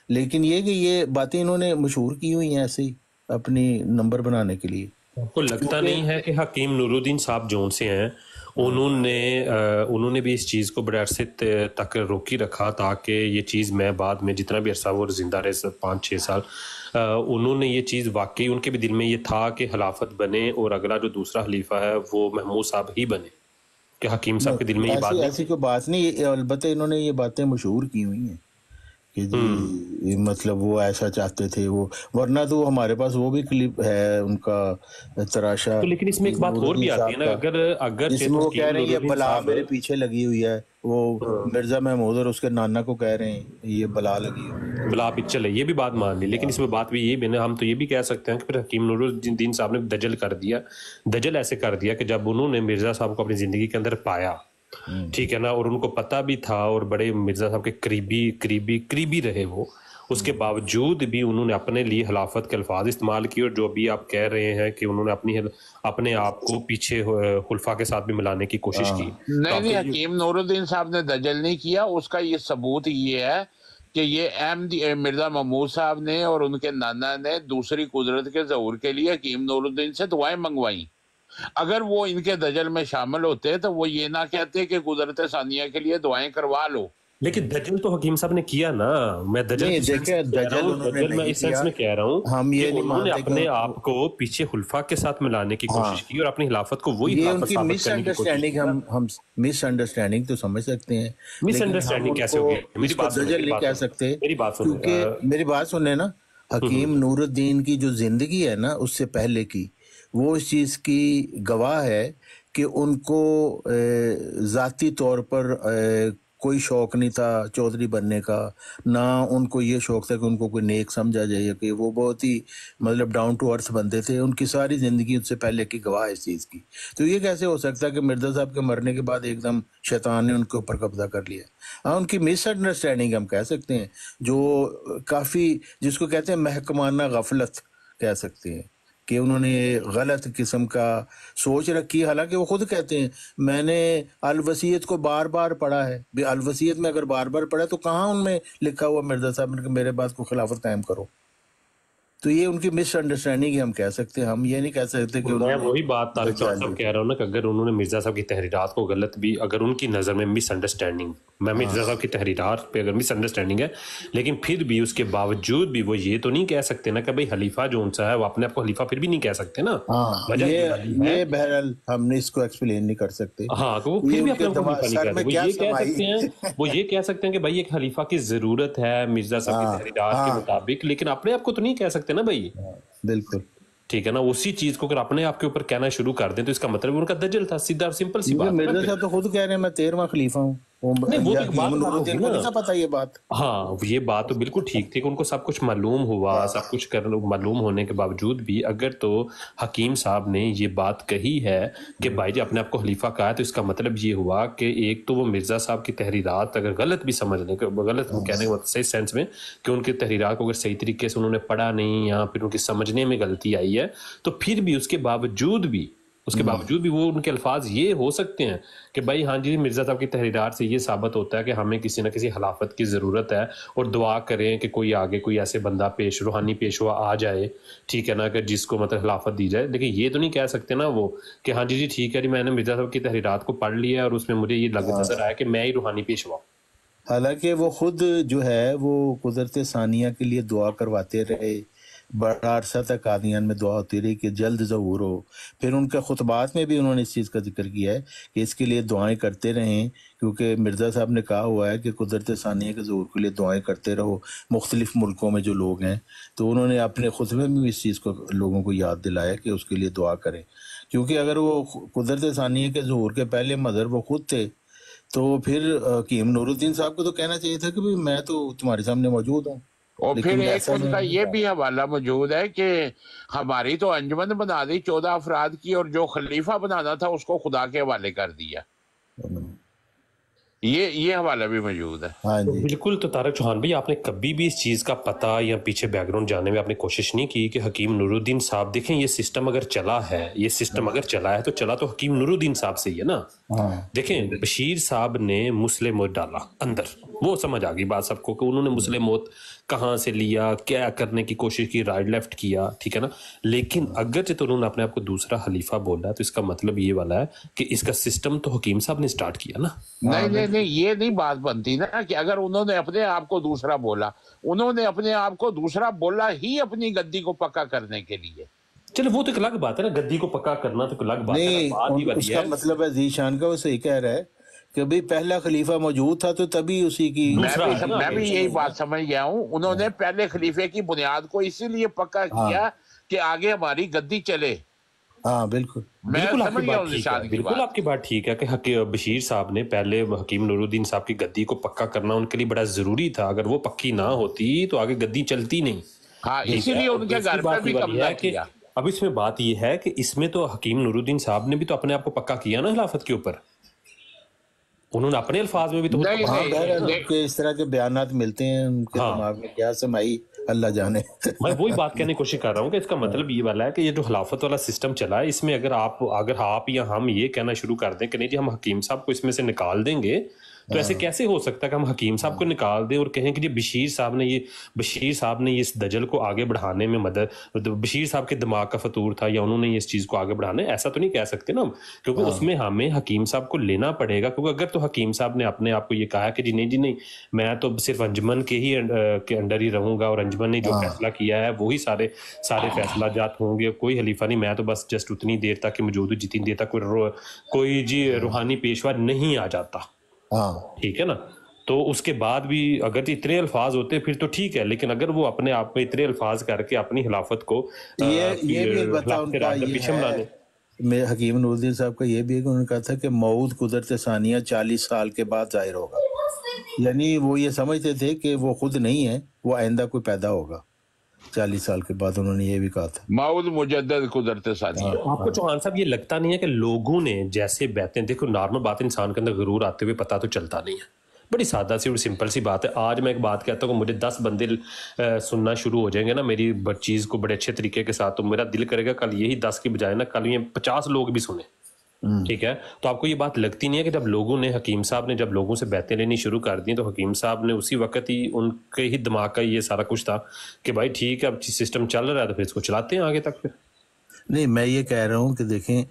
S2: لیکن یہ کہ یہ باتیں انہوں نے مشہور کی ہوئی ہیں ایسے ہی اپنی نمبر بنانے کے لیے.
S1: آپ کو لگتا نہیں ہے کہ حکیم نور الدین صاحب جون سے ہیں انہوں نے بھی اس چیز کو بڑے عرصے تک روکی رکھا تاکہ یہ چیز میں بعد میں جتنا بھی عرصہ وہ زندہ رہے 5-6 سال انہوں نے یہ چیز واقعی ان کے بھی دل میں یہ تھا کہ خلافت بنے اور اگلا جو دوسرا خلیفہ ہے وہ محمود صاحب ہی بنے، کہ حکیم صاحب کے دل میں یہ بات
S2: ایسی کوئی بات نہیں. البتہ انہوں نے یہ باتیں مشہور کی ہوئی ہیں کہ جی مطلب وہ ایسا چاہتے تھے وہ، ورنہ تو ہمارے پاس وہ بھی کلپ ہے ان کا تراشا.
S1: لیکن اس میں ایک بات اور بھی آتی ہے نا، اگر
S2: جس میں وہ کہہ رہے ہیں یہ بلا میرے پیچھے لگی ہوئی ہے، وہ مرزا محمود اور اس کے نانا کو کہہ رہے ہیں یہ بلا لگی ہوئی،
S1: بلا پیچھے ہے، یہ بھی بات مان لی. لیکن اس میں بات بھی یہ بھی نا، ہم تو یہ بھی کہہ سکتے ہیں کہ پھر حکیم نور الدین صاحب نے دجل کر دیا. دجل ایسے کر دیا کہ جب انہوں نے مرزا صاحب کو اپنی زندگی کے اندر پایا، ٹھیک ہے نا، اور ان کو پتہ بھی تھا اور بڑے مرزا صاحب کے قریبی رہے وہ، اس کے باوجود بھی انہوں نے اپنے لیے خلافت کے الفاظ استعمال کیے. اور جو بھی آپ کہہ رہے ہیں کہ انہوں نے اپنے آپ کو پیچھے خلفاء کے ساتھ بھی ملانے کی کوشش کی.
S3: نہیں، حکیم نور الدین صاحب نے دجل نہیں کیا. اس کا یہ ثبوت یہ ہے کہ یہ مرزا محمود صاحب نے اور ان کے نانا نے دوسری قدرت کے ظہور کے لیے حکیم نور الدین سے دعائیں منگوائیں. اگر وہ ان کے دجل میں شامل ہوتے تو وہ یہ نہ کہتے کہ قدرت ثانیہ کے لیے دعائیں کروا لو.
S1: لیکن دجل تو حکیم صاحب نے کیا نا. میں دجل میں اس سینس میں کہہ رہا ہوں کہ انہوں نے اپنے آپ کو پیچھے خلفاء کے ساتھ ملانے کی کوشش کی اور اپنی خلافت کو وہی خلافت ثابت کرنے کی کوشش کی.
S2: ہم مس انڈرسٹینڈنگ تو سمجھ سکتے ہیں،
S1: مس انڈرسٹینڈنگ کیسے ہوگی؟ میری بات
S2: دجل نہیں کہہ سکتے، کیونکہ میری بات سنیں نا، حکیم نور الدین کی جو زندگی ہے نا اس سے پہلے کی، وہ اس چیز کی گواہ ہے کہ ان کو ذاتی طور پر کوئی شوق نہیں تھا چودھری بننے کا، نہ ان کو یہ شوق تھا کہ ان کو کوئی نیک سمجھا جائے، کہ وہ بہت ہی مطلب ڈاؤن ٹو ارتھ بندے تھے. ان کی ساری زندگی اس سے پہلے کی گواہ اس چیز کی. تو یہ کیسے ہو سکتا ہے کہ مرزا صاحب کے مرنے کے بعد ایک دم شیطان نے ان کے اوپر قبضہ کر لیا؟ ان کی مس انڈرسٹینڈنگ ہم کہہ سکتے ہیں، جو کافی جس کو کہتے ہیں محکمانہ غفلت کہہ سکتے ہیں، کہ انہوں نے غلط قسم کا سوچ رکھی. حالانکہ وہ خود کہتے ہیں میں نے الوصیت کو بار بار پڑھا ہے. الوصیت میں اگر بار بار پڑھا تو کہاں ان میں لکھا ہوا مرزا صاحب نے کہ میرے بعد کو خلافت قائم کرو؟ تو یہ ان کی مس انڈرسٹینڈنگ ہم کہہ سکتے ہیں. ہم یہ نہیں کہہ سکتے کہ
S1: میں وہی بات طارق صاحب کہہ رہا ہوں نا، کہ اگر انہوں نے مرزا صاحب کی تحریرات کو غلط بھی، اگر ان کی نظر میں مس انڈرسٹینڈنگ، میں مرزا صاحب کی تحریرات پہ اگر مس انڈرسٹینڈنگ ہے، لیکن پھر بھی اس کے باوجود بھی وہ یہ تو نہیں کہہ سکتے نا کہ بھائی خلیفہ جو ان سا ہے وہ اپنے آپ کو خلیفہ پھر بھی نہیں کہہ سکتے نا.
S2: یہ بہرحال ہم نے اس کو ایکسپلین نہیں کر سکتے.
S1: ہاں، تو وہ پھر بھی اپنے آپ کو خلیفہ نہیں کہتے. وہ یہ کہہ سکتے ہیں کہ بھائی ایک خلیفہ کی ضرورت ہے مرزا صاحب کی تحریرات کے مطابق، لیکن اپنے آپ کو تو نہیں کہہ سکتے نا بھائی.
S2: بالکل
S1: ٹھیک ہے نا. اسی چیز کو اگر اپنے آپ کے اوپر کہنا شروع کر دیں تو اس کا مطلب ان کا دجل تھا. سیدھا سمپل سی بات.
S2: مرزا صاحب تو خود کہہ رہے ہیں میں 13واں خلیفہ ہوں. یہ بات
S1: ہاں، یہ بات تو بالکل ٹھیک تھی کہ ان کو سب کچھ معلوم ہوا، سب کچھ معلوم ہونے کے باوجود بھی اگر تو حکیم صاحب نے یہ بات کہی ہے کہ بھائی جی اپنے آپ کو خلیفہ کہا ہے، تو اس کا مطلب یہ ہوا کہ ایک تو وہ مرزا صاحب کی تحریرات اگر غلط بھی سمجھنے کے غلط کہنے کے صحیح سینس میں کہ ان کی تحریرات کو اگر صحیح طریقے سے انہوں نے پڑھا نہیں یا پھر ان کی سمجھنے میں غلطی آئی ہے، تو پھر بھی اس کے باوجود بھی وہ ان کے الفاظ یہ ہو سکتے ہیں کہ بھائی ہاں جی مرزا صاحب کی تحریرات سے یہ ثابت ہوتا ہے کہ ہمیں کسی نہ کسی خلافت کی ضرورت ہے، اور دعا کریں کہ کوئی آگے کوئی ایسے بندہ روحانی پیشوا آ جائے، ٹھیک ہے نا، کہ جس کو مطلب خلافت دی جائے. لیکن یہ تو نہیں کہہ سکتے نا وہ کہ ہاں جی ٹھیک ہے جی میں نے مرزا صاحب کی تحریرات کو پڑھ لیا اور اس میں مجھے یہ نظر آیا کہ میں ہی روحانی پیشوا.
S2: حالانکہ وہ خود جو ہے وہ قدرت ثانیہ کے لیے دعا کرواتے رہے، بڑا عرصہ تک قادیان میں دعا ہوتی رہی کہ جلد ظہور ہو. پھر ان کے خطبات میں بھی انہوں نے اس چیز کا ذکر کیا ہے کہ اس کے لیے دعائیں کرتے رہیں، کیونکہ مرزا صاحب نے کہا ہوا ہے کہ قدرت ثانیہ کے ظہور کے لیے دعائیں کرتے رہو مختلف ملکوں میں جو لوگ ہیں. تو انہوں نے اپنے خطبے میں بھی اس چیز کو لوگوں کو یاد دلایا کہ اس کے لیے دعا کریں، کیونکہ اگر وہ قدرت ثانیہ کے ظہور کے پہلے مظہر وہ خود تھے تو پھر حکیم نور الدین صاحب کو تو کہنا چاہیے تھا کہ بھئی میں تو تمہارے سامنے موجود ہوں.
S3: اور پھر
S2: لیکن
S3: ایک
S2: ایسا
S3: ان کا
S2: نہیں
S3: یہ
S2: ہوا.
S3: بھی حوالہ موجود ہے کہ ہماری تو انجمن بنا دی 14 افراد کی، اور جو خلیفہ بنانا تھا اس کو خدا کے حوالے کر دیا. یہ حوالہ بھی موجود ہے.
S2: ہاں
S1: تو
S2: جی
S1: بالکل. تو طارق چوہان بھائی، آپ نے کبھی بھی اس چیز کا پتہ یا پیچھے بیک گراؤنڈ جاننے میں آپ نے کوشش نہیں کی کہ حکیم نور الدین صاحب، دیکھیں یہ سسٹم اگر چلا ہے تو چلا تو حکیم نور الدین صاحب سے ہی ہے نا.
S2: ہاں
S1: دیکھیں بشیر صاحب نے مسلم موت ڈالا اندر، وہ سمجھ آ گئی بات سب کو کہ انہوں نے مسلم موت کہاں سے لیا، کیا کرنے کی کوشش کی، رائٹ لیفٹ کیا، ٹھیک ہے نا. لیکن اگرچہ تو انہوں نے اپنے آپ کو دوسرا خلیفہ بولا تو اس کا مطلب یہ والا ہے کہ اس کا سسٹم تو حکیم صاحب نے سٹارٹ کیا نا.
S3: نہیں، یہ نہیں بات بنتی نا کہ اگر انہوں نے اپنے آپ کو دوسرا بولا، انہوں نے اپنے آپ کو دوسرا بولا ہی اپنی گدی کو پکا کرنے کے لیے.
S1: چلو وہ تو ایک الگ بات ہے نا، گدی کو پکا کرنا تو ایک الگ بات ہے.
S2: نہیں،
S1: بات ہی
S2: اس
S1: والی
S2: کا
S1: ہے
S2: مطلب ہے ذیشان کا وہ صحیح کہہ رہا ہے کہ بھئی پہلا خلیفہ موجود تھا تو تبھی اسی کی
S1: دوسرا ہے نا.
S3: میں بھی یہی بات سمجھ گیا ہوں. انہوں نے پہلے خلیفے کی بنیاد کو اسی لیے پکا کیا کہ آگے ہماری گدی چلے.
S2: ہاں بالکل
S3: میں
S1: بالکل آپ
S3: سمجھ
S1: کی
S3: گیا
S1: بات
S3: ہوں
S1: ٹھیک ہے،
S3: نشان کی
S1: بالکل
S3: بات.
S1: آپ کی بات ٹھیک ہے کہ بشیر صاحب نے پہلے حکیم نور الدین صاحب کی گدی کو پکا کرنا ان کے لیے بڑا ضروری تھا. اگر وہ پکی نہ ہوتی تو آگے گدی چلتی نہیں.
S3: ہاں،
S1: ٹھیک
S3: اسی
S1: ہے.
S3: لیے ان کے
S1: دوسری
S3: گھر پہ
S1: بات
S3: بھی
S1: یہ والی
S3: قبضہ
S1: ہے کہ
S3: کیا.
S1: اب اس میں بات یہ ہے کہ اس میں تو حکیم نور الدین صاحب نے بھی تو اپنے آپ کو پکا کیا نا خلافت کے اوپر. انہوں نے اپنے الفاظ میں بھی تو خود کو
S3: نہیں
S1: پکا
S2: ہاں
S1: کیا
S2: بہرحال
S1: نا.
S2: ان کے اس طرح کے بیانات ملتے ہیں، ان کے
S1: ہاں،
S2: دماغ میں کیا سمائی اللہ جانے.
S1: میں وہی بات کہنے کی کوشش کر رہا ہوں کہ اس کا مطلب یہ والا ہے کہ یہ جو خلافت والا سسٹم چلا ہے، اس میں اگر آپ یا ہم یہ کہنا شروع کر دیں کہ نہیں جی ہم حکیم صاحب کو اس میں سے نکال دیں گے، تو ایسے کیسے ہو سکتا ہے کہ ہم حکیم صاحب کو نکال دیں اور کہیں کہ جی بشیر صاحب نے اس دجل کو آگے بڑھانے میں مدد، بشیر صاحب کے دماغ کا فطور تھا یا انہوں نے اس چیز کو آگے بڑھانے، ایسا تو نہیں کہہ سکتے نا ہم، کیونکہ اس میں ہمیں حکیم صاحب کو لینا پڑے گا. کیونکہ اگر تو حکیم صاحب نے اپنے آپ کو یہ کہا کہ جی نہیں میں تو صرف انجمن کے انڈر ہی رہوں گا اور انجمن نے جو فیصلہ کیا ہے وہی سارے فیصلہ جات ہوں گے، کوئی خلیفہ نہیں، میں تو بس جسٹ اتنی دیر تک موجود ہوں جتنی دیر تک کوئی جی روحانی پیشوا نہیں آ جاتا. ٹھیک ہے نا. تو اس کے بعد بھی اگر اتنے الفاظ ہوتے پھر تو ٹھیک ہے، لیکن اگر وہ اپنے آپ میں اتنے الفاظ کر کے اپنی خلافت کو
S2: یہ بھی البتہ ان کا یہ ہے، حکیم نور الدین صاحب کا یہ بھی ہے کہ انہوں نے کہا تھا کہ موعود قدرت ثانیہ 40 سال کے بعد ظاہر ہوگا. یعنی وہ یہ سمجھتے تھے کہ وہ خود نہیں ہے، وہ آئندہ کوئی پیدا ہوگا 40 سال کے بعد. انہوں نے یہ بھی کہا تھا
S3: موعود مجدد قدرت ثانیہ.
S1: آپ کو چوہان صاحب یہ لگتا نہیں ہے کہ لوگوں نے جیسے باتیں، دیکھو نارمل بات انسان کے اندر غرور آتے ہوئے پتہ تو چلتا نہیں ہے، بڑی سادہ سی اور سمپل سی بات ہے. آج میں ایک بات کہتا ہوں کہ مجھے 10 بندے سننا شروع ہو جائیں گے نا میری چیز کو بڑے اچھے طریقے کے ساتھ، تو میرا دل کرے گا کل یہی 10 کی بجائے نا کل یہ 50 لوگ بھی سنیں. ٹھیک ہے. تو آپ کو یہ بات لگتی نہیں ہے کہ جب لوگوں نے حکیم صاحب نے جب لوگوں سے بیعتیں لینی شروع کر دی تو حکیم صاحب نے اسی وقت ہی ان کے ہی دماغ کا یہ سارا کچھ تھا کہ بھائی ٹھیک ہے اب سسٹم چل رہا ہے تو پھر اس کو چلاتے ہیں آگے تک. پھر
S2: نہیں، میں یہ کہہ رہا ہوں کہ دیکھیں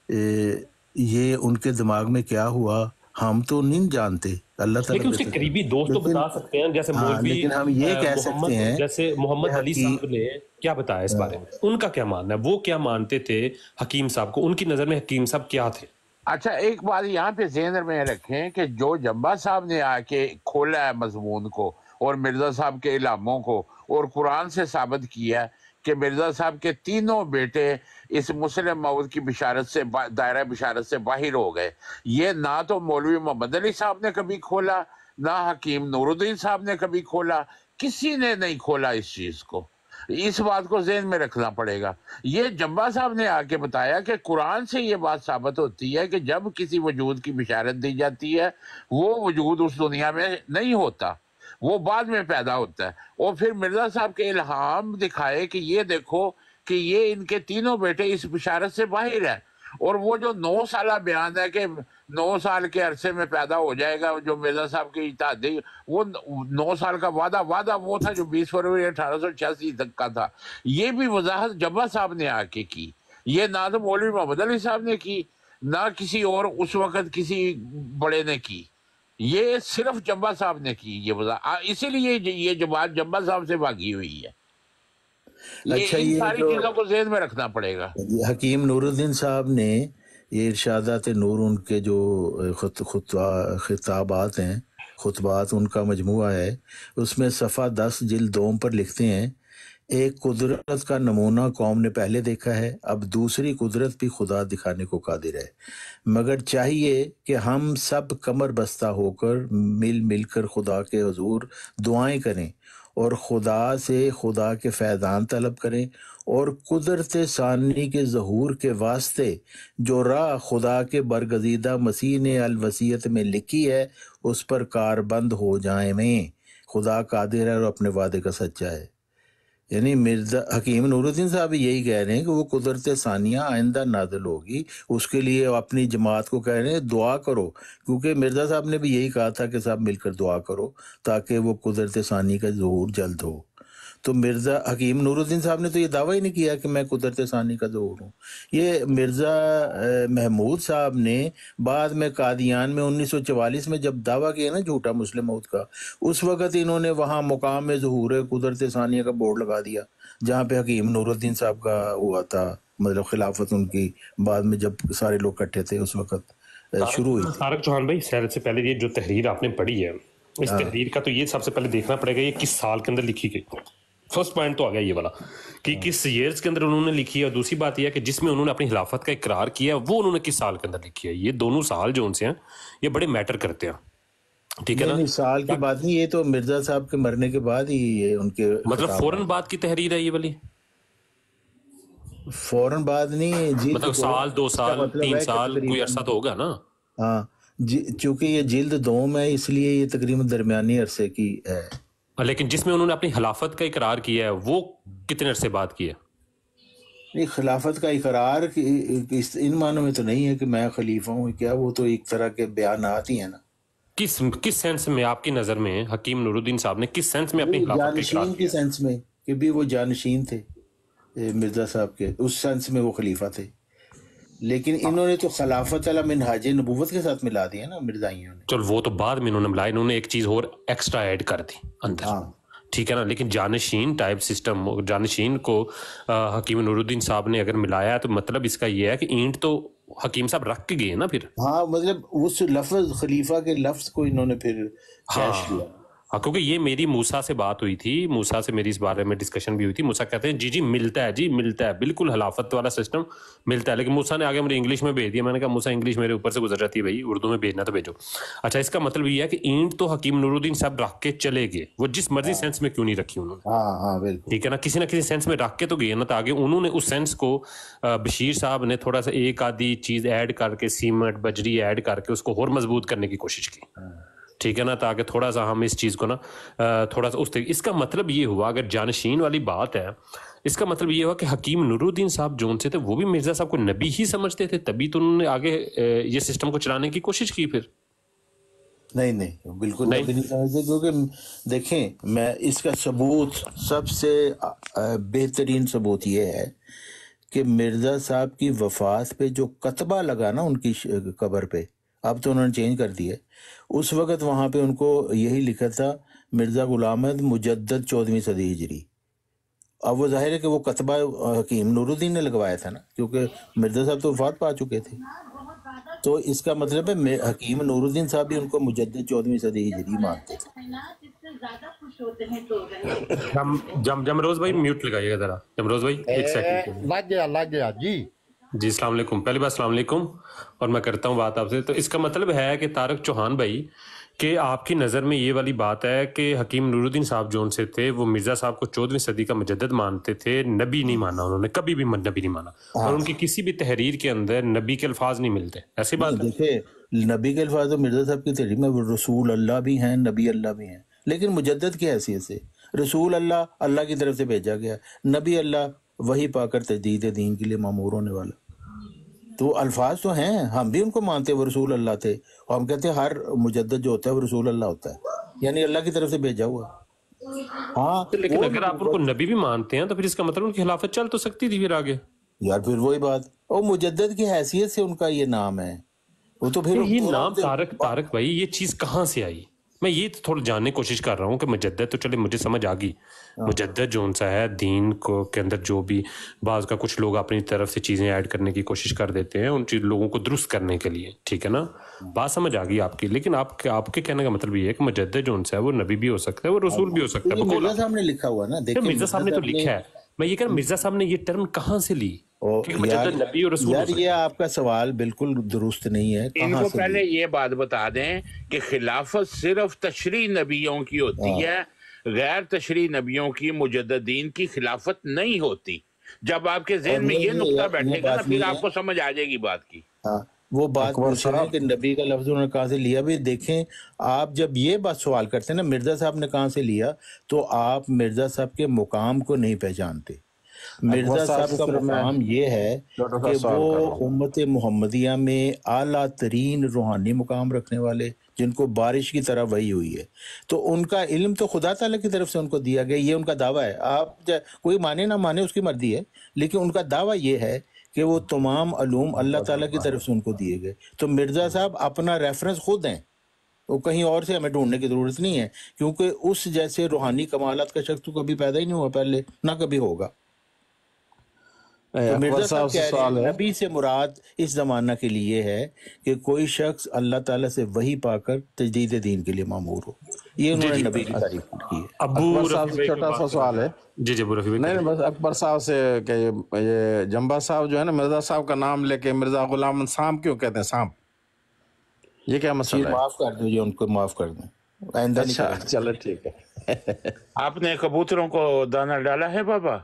S2: یہ ان کے دماغ میں کیا ہوا ہم تو نہیں جانتے، اللہ تعالیٰ.
S1: لیکن اس کے قریبی دوست تو بتا سکتے ہیں، جیسے مولوی
S2: لیکن ہم یہ کہہ سکتے ہیں
S1: جیسے محمد علی صاحب نے کیا بتایا اس بارے میں، ان کا کیا ماننا ہے، وہ کیا مانتے تھے حکیم صاحب کو، ان کی نظر میں حکیم صاحب کیا تھے.
S3: اچھا ایک بات یہاں پہ ذہن میں رکھیں کہ جو جمبا صاحب نے آ کے کھولا ہے مضمون کو اور مرزا صاحب کے الہاموں کو اور قرآن سے ثابت کیا ہے کہ مرزا صاحب کے تینوں بیٹے اس مسلم موعود کی بشارت سے دائرہ بشارت سے باہر ہو گئے، یہ نہ تو مولوی محمد علی صاحب نے کبھی کھولا، نہ حکیم نور الدین صاحب نے کبھی کھولا، کسی نے نہیں کھولا اس چیز کو. اس بات کو ذہن میں رکھنا پڑے گا. یہ جمبا صاحب نے آ کے بتایا کہ قرآن سے یہ بات ثابت ہوتی ہے کہ جب کسی وجود کی بشارت دی جاتی ہے وہ وجود اس دنیا میں نہیں ہوتا، وہ بعد میں پیدا ہوتا ہے. اور پھر مرزا صاحب کے الہام دکھائے کہ یہ دیکھو کہ یہ ان کے تینوں بیٹے اس بشارت سے باہر ہیں. اور وہ جو 9 سالہ بیان ہے کہ 9 سال کے عرصے میں پیدا ہو جائے گا، جو مرزا صاحب کی اجتہادی وہ 9 سال کا وعدہ وہ تھا جو 20 فروری 1886 تک کا تھا. یہ بھی وضاحت جمبا صاحب نے آ کے کی. یہ نہ تو مولوی محمد علی صاحب نے کی، نہ کسی اور اس وقت کسی بڑے نے کی، یہ صرف جمبا صاحب نے کی یہ وضاحت. اسی لیے یہ جو بات جمبا صاحب سے بھاگی ہوئی ہے.
S2: اچھا
S3: ان
S2: یہ
S3: ساری
S2: جو
S3: چیزوں کو ذہن میں رکھنا پڑے گا.
S2: حکیم نور الدین صاحب نے یہ ارشادات نور ان کے جو خطابات ہیں، خطبات ان کا مجموعہ ہے، اس میں صفحہ 10 جلد 2 پر لکھتے ہیں ایک قدرت کا نمونہ قوم نے پہلے دیکھا ہے، اب دوسری قدرت بھی خدا دکھانے کو قادر ہے، مگر چاہیے کہ ہم سب کمر بستہ ہو کر مل کر خدا کے حضور دعائیں کریں اور خدا سے خدا کے فیضان طلب کریں اور قدرت ثانی کے ظہور کے واسطے جو راہ خدا کے برگزیدہ مسیح نے الوصیت میں لکھی ہے اس پر کاربند ہو جائیں میں. خدا قادر ہے اور اپنے وعدے کا سچا ہے. یعنی مرزا حکیم نور الدین صاحب یہی کہہ رہے ہیں کہ وہ قدرت ثانیہ آئندہ نازل ہوگی، اس کے لیے اپنی جماعت کو کہہ رہے ہیں دعا کرو، کیونکہ مرزا صاحب نے بھی یہی کہا تھا کہ سب مل کر دعا کرو تاکہ وہ قدرت ثانی کا ظہور جلد ہو. تو مرزا حکیم نور الدین صاحب نے تو یہ دعویٰ ہی نہیں کیا کہ میں قدرت ثانی کا ظہور ہوں. یہ مرزا محمود صاحب نے بعد میں قادیان میں 1944 میں جب دعویٰ کیا نا جھوٹا مسلم موت کا، اس وقت انہوں نے وہاں مقام میں ظہور قدرت ثانیہ کا بورڈ لگا دیا جہاں پہ حکیم نور الدین صاحب کا ہوا تھا، مطلب خلافت ان کی بعد میں جب سارے لوگ کٹھے تھے اس وقت شروع ہوئی تھی.
S1: طارق چوہان بھائی، سیر سے پہلے یہ جو تحریر آپ نے پڑھی ہے، اس تحریر کا تو یہ سب سے پہلے دیکھنا پڑے گا یہ کس سال کے اندر لکھی گئی. فرسٹ پوائنٹ تو آ گیا یہ والا کہ کس ایئرز کے اندر انہوں نے لکھی ہے، اور دوسری بات یہ ہے کہ جس میں انہوں نے اپنی خلافت کا اقرار کیا وہ انہوں نے کس سال کے اندر لکھی ہے. یہ دونوں سال جو ان سے ہیں یہ بڑے میٹر کرتے ہیں، ٹھیک ہے نا.
S2: سال کی بات نہیں، یہ تو مرزا صاحب کے مرنے کے بعد ہی یہ ان کے
S1: مطلب فوراً بعد کی تحریر ہے یہ والی،
S2: فوراً بعد نہیں جی،
S1: مطلب سال 2 سال 3 سال کوئی عرصہ تو ہوگا نا.
S2: ہاں چونکہ یہ جلد 2 میں اس لیے یہ تقریباً درمیانی عرصے کی ہے.
S1: لیکن جس میں انہوں نے اپنی خلافت کا اقرار کیا ہے وہ کتنے عرصے بعد کیا؟
S2: نہیں، خلافت کا اقرار ان معنوں میں تو نہیں ہے کہ میں خلیفہ ہوں، کیا وہ تو ایک طرح کے بیانات ہی ہیں نا.
S1: کس سینس میں آپ کی نظر میں حکیم نور الدین صاحب نے کس سینس میں اپنی خلافت کا اقرار
S2: جانشین کی سینس میں کہ بھی وہ جانشین تھے مرزا صاحب کے، اس سینس میں وہ خلیفہ تھے. لیکن انہوں نے تو خلافت علی منہاج نبوت کے ساتھ ملا دیا نا مرزائیوں نے.
S1: چل وہ تو بعد میں انہوں نے ملایا، انہوں نے ایک چیز اور ایکسٹرا ایڈ کر دی اندر، ٹھیک ہے نا. لیکن جانشین ٹائپ سسٹم، جانشین کو حکیم نور الدین صاحب نے اگر ملایا تو مطلب اس کا یہ ہے کہ اینٹ تو حکیم صاحب رکھ کے گئے نا پھر.
S2: ہاں مطلب اس لفظ خلیفہ کے لفظ کو انہوں نے پھر کیش کیا.
S1: ہاں کیونکہ یہ میری موسیٰ سے بات ہوئی تھی، موسیٰ سے میری اس بارے میں ڈسکشن بھی ہوئی تھی. موسیٰ کہتے ہیں جی ملتا ہے، جی ملتا ہے، بالکل خلافت والا سسٹم ملتا ہے. لیکن موسیٰ نے آگے مجھے انگلش میں بھیج دیا. میں نے کہا موسیٰ انگلش میرے اوپر سے گزر جاتی ہے بھائی، اردو میں بھیجنا تو بھیجو. اچھا اس کا مطلب یہ ہے کہ اینٹ تو حکیم نور الدین صاحب رکھ کے چلے گئے، وہ جس مرضی سینس میں کیوں نہیں رکھی انہوں نے.
S2: ہاں بالکل
S1: ٹھیک ہے نا، کسی نہ کسی سینس میں رکھ کے تو گئے نا، تاکہ انہوں نے اس سینس کو بشیر صاحب نے تھوڑا سا ایک آدھی چیز ایڈ کر کے، سیمنٹ بجری ایڈ کر کے اس کو اور مضبوط کرنے کی کوشش کی، ٹھیک ہے نا، تاکہ تھوڑا سا ہم اس چیز کو نا تھوڑا سا اس کا مطلب یہ ہوا، اگر جانشین والی بات ہے اس کا مطلب یہ ہوا کہ حکیم نور الدین صاحب جو سے تھے وہ بھی مرزا صاحب کو نبی ہی سمجھتے تھے، تبھی تو انہوں نے آگے یہ سسٹم کو چلانے کی کوشش کی. پھر
S2: نہیں بالکل نبی نہیں سمجھتے، کیونکہ دیکھیں میں اس کا ثبوت، سب سے بہترین ثبوت یہ ہے کہ مرزا صاحب کی وفات پہ جو کتبہ لگا نا ان کی قبر پہ، اب تو انہوں نے چینج کر دیا، اس وقت وہاں پہ ان کو یہی لکھا تھا مرزا غلام احمد مجدد 14ویں صدی ہجری. اب وہ ظاہر ہے کہ وہ کتبہ حکیم نور الدین نے لگوایا تھا نا، کیونکہ مرزا صاحب تو وفات پا چکے تھے. تو اس کا مطلب ہے حکیم نور الدین صاحب بھی ان کو مجدد 14ویں صدی ہجری مانتے تھے.
S1: جمروز بھائی میوٹ لگائیے گا ذرا. جمروز بھائی ایک سیکنڈ.
S4: لگ گیا جی
S1: السلام علیکم. پہلی بات السلام علیکم، اور میں کرتا ہوں بات آپ سے. تو اس کا مطلب ہے کہ طارق چوہان بھائی کہ آپ کی نظر میں یہ والی بات ہے کہ حکیم نور الدین صاحب جو ان سے تھے وہ مرزا صاحب کو 14ویں صدی کا مجدد مانتے تھے، نبی نہیں مانا انہوں نے، کبھی بھی نبی نہیں مانا، اور ان کی کسی بھی تحریر کے اندر نبی کے الفاظ نہیں ملتے. ایسی بات ہے؟
S2: دیکھیں نبی کے الفاظ تو مرزا صاحب کی تحریر میں رسول اللہ بھی ہیں، نبی اللہ بھی ہیں، لیکن مجدد کی حیثیت سے رسول اللہ کی طرف سے بھیجا گیا، نبی اللہ وحی پا کر تجدید دین کے لیے مامور ہونے والا. تو الفاظ تو ہیں، ہم بھی ان کو مانتے وہ رسول اللہ تھے، اور ہم کہتے ہیں ہر مجدد جو ہوتا ہے وہ رسول اللہ ہوتا ہے، یعنی اللہ کی طرف سے بھیجا ہوا. ہاں
S1: لیکن اگر آپ ان کو نبی بھی مانتے ہیں تو پھر اس کا مطلب ان کی خلافت چل تو سکتی تھی پھر آگے.
S2: یار پھر وہی بات، وہ مجدد کی حیثیت سے ان کا یہ نام ہے. وہ تو پھر
S1: یہ نام طارق بھائی یہ چیز کہاں سے آئی؟ میں یہ تھوڑا جاننے کی کوشش کر رہا ہوں کہ مجدد تو چلے مجھے سمجھ آ گئی، مجدد جو ان سا ہے دین کو کے اندر جو بھی بعض کا کچھ لوگ اپنی طرف سے چیزیں ایڈ کرنے کی کوشش کر دیتے ہیں ان لوگوں کو درست کرنے کے لیے، ٹھیک ہے نا، بات سمجھ آ گئی آپ کی، لیکن آپ کے کہنے کا مطلب یہ ہے کہ مجدد جو ان سا ہے وہ نبی بھی ہو سکتا ہے، وہ رسول بھی ہو سکتا ہے۔
S2: مرزا صاحب نے لکھا ہوا نا، دیکھیں
S1: مرزا صاحب نے تو لکھا ہے، میں یہ کہہ رہا ہوں مرزا صاحب نے یہ ٹرم کہاں سے لی کہ مجدد نبی اور رسول ہو
S2: یار
S1: سکتا ہے؟
S2: یہ آپ کا سوال بالکل درست نہیں ہے،
S3: ان
S2: کہاں
S3: کو
S2: سے
S3: پہلے یہ بات بتا دیں کہ خلافت صرف تشریع نبیوں کی ہوتی ہے، غیر تشریع نبیوں کی مجددین کی خلافت نہیں ہوتی۔ جب آپ کے ذہن میں یہ نقطہ بیٹھے گا نا پھر آپ کو سمجھ آ جائے گی بات کی۔
S2: ہاں وہ بات پوچھ رہے ہیں کہ نبی کا لفظ انہوں نے کہاں سے لیا۔ بھی دیکھیں آپ جب یہ بات سوال کرتے ہیں نا مرزا صاحب نے کہاں سے لیا، تو آپ مرزا صاحب کے مقام کو نہیں پہچانتے۔ مرزا صاحب کا مقام یہ ہے کہ وہ امت محمدیہ میں اعلیٰ ترین روحانی مقام رکھنے والے، جن کو بارش کی طرح وحی ہوئی ہے، تو ان کا علم تو خدا تعالیٰ کی طرف سے ان کو دیا گیا، یہ ان کا دعویٰ ہے۔ آپ کوئی مانے نہ مانے اس کی مرضی ہے، لیکن ان کا دعویٰ یہ ہے کہ وہ تمام علوم اللہ تعالیٰ کی طرف سے ان کو دیے گئے۔ تو مرزا صاحب اپنا ریفرنس خود ہیں، وہ کہیں اور سے ہمیں ڈھونڈنے کی ضرورت نہیں ہے، کیونکہ اس جیسے روحانی کمالات کا شخص تو کبھی پیدا ہی نہیں ہوا پہلے، نہ کبھی ہوگا۔ تو مرزا صاحب کہہ رہے ہیں نبی سے مراد اس زمانہ کے لیے ہے کہ کوئی شخص اللہ تعالیٰ سے وحی پا کر تجدید دین کے لیے مامور ہو، یہ انہوں نے نبی کی تعریف کی ہے۔
S1: ابو
S5: صاحب سے چھوٹا سا سوال ہے،
S1: جی ابو رفیع
S5: نہیں بس اکبر صاحب سے کہ یہ جمبا صاحب جو ہے نا مرزا صاحب کا نام لے کے مرزا غلام سانپ کیوں کہتے ہیں؟ سانپ یہ کیا مسئلہ ہے؟
S2: معاف کر دو جی، ان کو معاف کر دیں، آئندہ نہیں
S5: اچھا
S2: کریں۔
S5: چلو ٹھیک ہے۔
S3: آپ نے کبوتروں کو دانہ ڈالا ہے بابا؟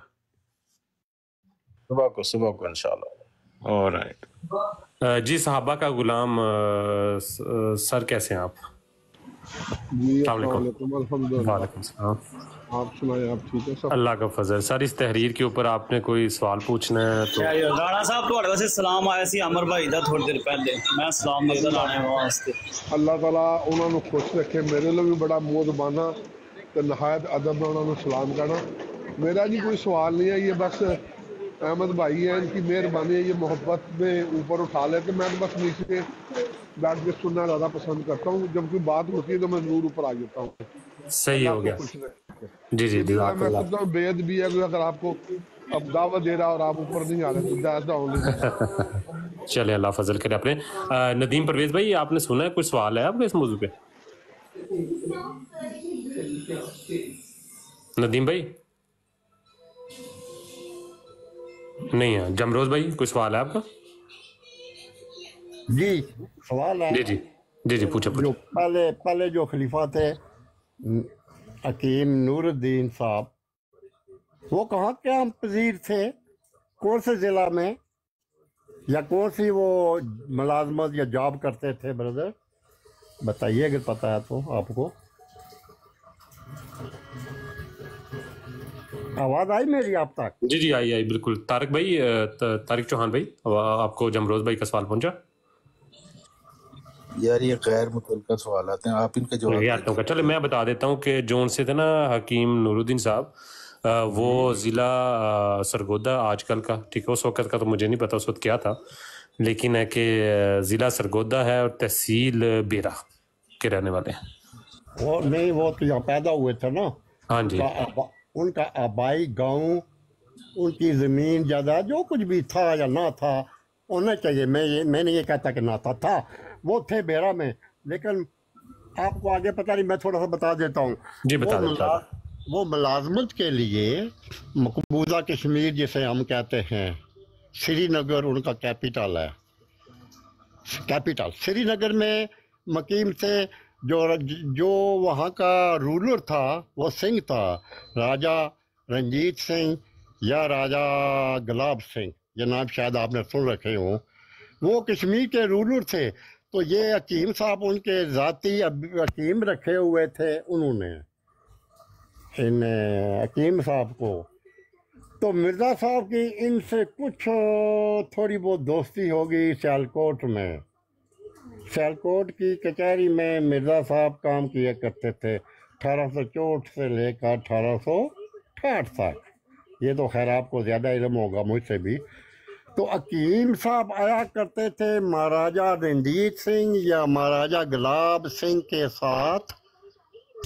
S5: صبح کو انشاءاللہ۔
S3: alright۔
S1: جی صحابہ کا غلام سر کیسے ہیں آپ؟
S6: جی
S1: السلام
S6: السلام
S1: علیکم۔
S6: علیکم، الحمدللہ۔
S1: وعلیکم السلام۔
S6: آپ سنائیں، آپ ٹھیک ہے سب؟
S1: اللہ کا فضل۔ سر اس تحریر کے اوپر آپ نے کوئی سوال پوچھنا ہے تو
S7: رانا صاحب تھوڑے واسطے سلام آیا سی عمر بھائی دا تھوڑی دیر پہلے، میں سلام دیتا لانے واسطے۔
S6: اللہ تعالیٰ انہوں نے خوش رکھے، میرے لیے بھی بڑا مودبانہ تو نہایت ادب میں انہوں نے سلام کرنا۔ میرا جی کوئی سوال نہیں ہے، یہ بس احمد بھائی ہیں، ان کی مہربانی ہے، یہ محبت میں اوپر اٹھا لیتے، میں تو بس نیچے بیٹھ کے سننا زیادہ پسند کرتا ہوں، جب کوئی بات ہوتی ہے تو میں ضرور اوپر آ جاتا ہوں۔
S1: صحیح ہو گیا۔ جی جی جزاک
S6: میں
S1: اللہ۔
S6: خود بے ادبی ہے، اگر آپ کو اب دعوت دے رہا اور آپ اوپر نہیں آ رہے تو دیٹس دی اونلی۔
S1: چلے اللہ فضل کرے۔ اپنے ندیم پرویز بھائی آپ نے سنا ہے کوئی سوال ہے آپ کا اس موضوع پہ؟ ندیم بھائی نہیں ہے۔ جمروز بھائی کوئی سوال ہے آپ کا؟
S4: جی سوال ہے،
S1: جی جی جی جی پوچھے
S4: جو
S1: پوچھے۔
S4: پہلے جو خلیفہ تھے حکیم نور الدین صاحب، وہ کہاں قیام پذیر تھے؟ کون سے ضلع میں یا کون سی وہ ملازمت یا جاب کرتے تھے؟ بردر بتائیے اگر پتہ ہے تو آپ کو۔ آواز آئی میری آپ تک؟
S1: جی جی آئی بالکل۔ طارق بھائی، طارق چوہان بھائی، آپ کو جمروز بھائی کا سوال پہنچا؟
S2: یار یہ غیر متعلقہ سوالات ہیں، آپ ان کا جواب دیں۔
S1: چلے میں بتا دیتا ہوں کہ جو ان سے تھے نا حکیم نور الدین صاحب، وہ ضلع سرگودا آج کل کا، ٹھیک ہے، اس وقت کا تو مجھے نہیں پتا اس وقت کیا تھا، لیکن ہے کہ ضلع سرگودا ہے اور تحصیل بیرا کے رہنے والے ہیں۔
S4: وہ نہیں، وہ تو یہاں پیدا ہوئے تھے نا۔
S1: ہاں جی
S4: ان کا آبائی گاؤں، ان کی زمین جائیداد جو کچھ بھی تھا یا نہ تھا ہونا چاہیے، میں نے یہ کہتا کہ نہ تھا، وہ تھے بیرا میں، لیکن آپ کو آگے پتہ نہیں، میں تھوڑا سا بتا دیتا ہوں۔
S1: جی بتا دیتا۔
S4: وہ ملازمت کے لیے مقبوضہ کشمیر جسے ہم کہتے ہیں، سری نگر ان کا کیپٹل ہے، کیپٹل سری نگر میں مقیم تھے۔ جو وہاں کا رولر تھا وہ سنگھ تھا، راجہ رنجیت سنگھ یا راجہ گلاب سنگھ، یہ نام شاید آپ نے سن رکھے ہوں، وہ کشمیر کے رولر تھے۔ تو یہ حکیم صاحب ان کے ذاتی حکیم رکھے ہوئے تھے انہوں نے ان حکیم صاحب کو۔ تو مرزا صاحب کی ان سے کچھ تھوڑی بہت دوستی ہوگی سیالکوٹ میں۔ سیالکوٹ کی کچہری میں مرزا صاحب کام کیا کرتے تھے 1864 سے لے کر 1868 تک، یہ تو خیر آپ کو زیادہ علم ہوگا مجھ سے بھی۔ تو حکیم صاحب آیا کرتے تھے مہاراجہ رنجیت سنگھ یا مہاراجہ گلاب سنگھ کے ساتھ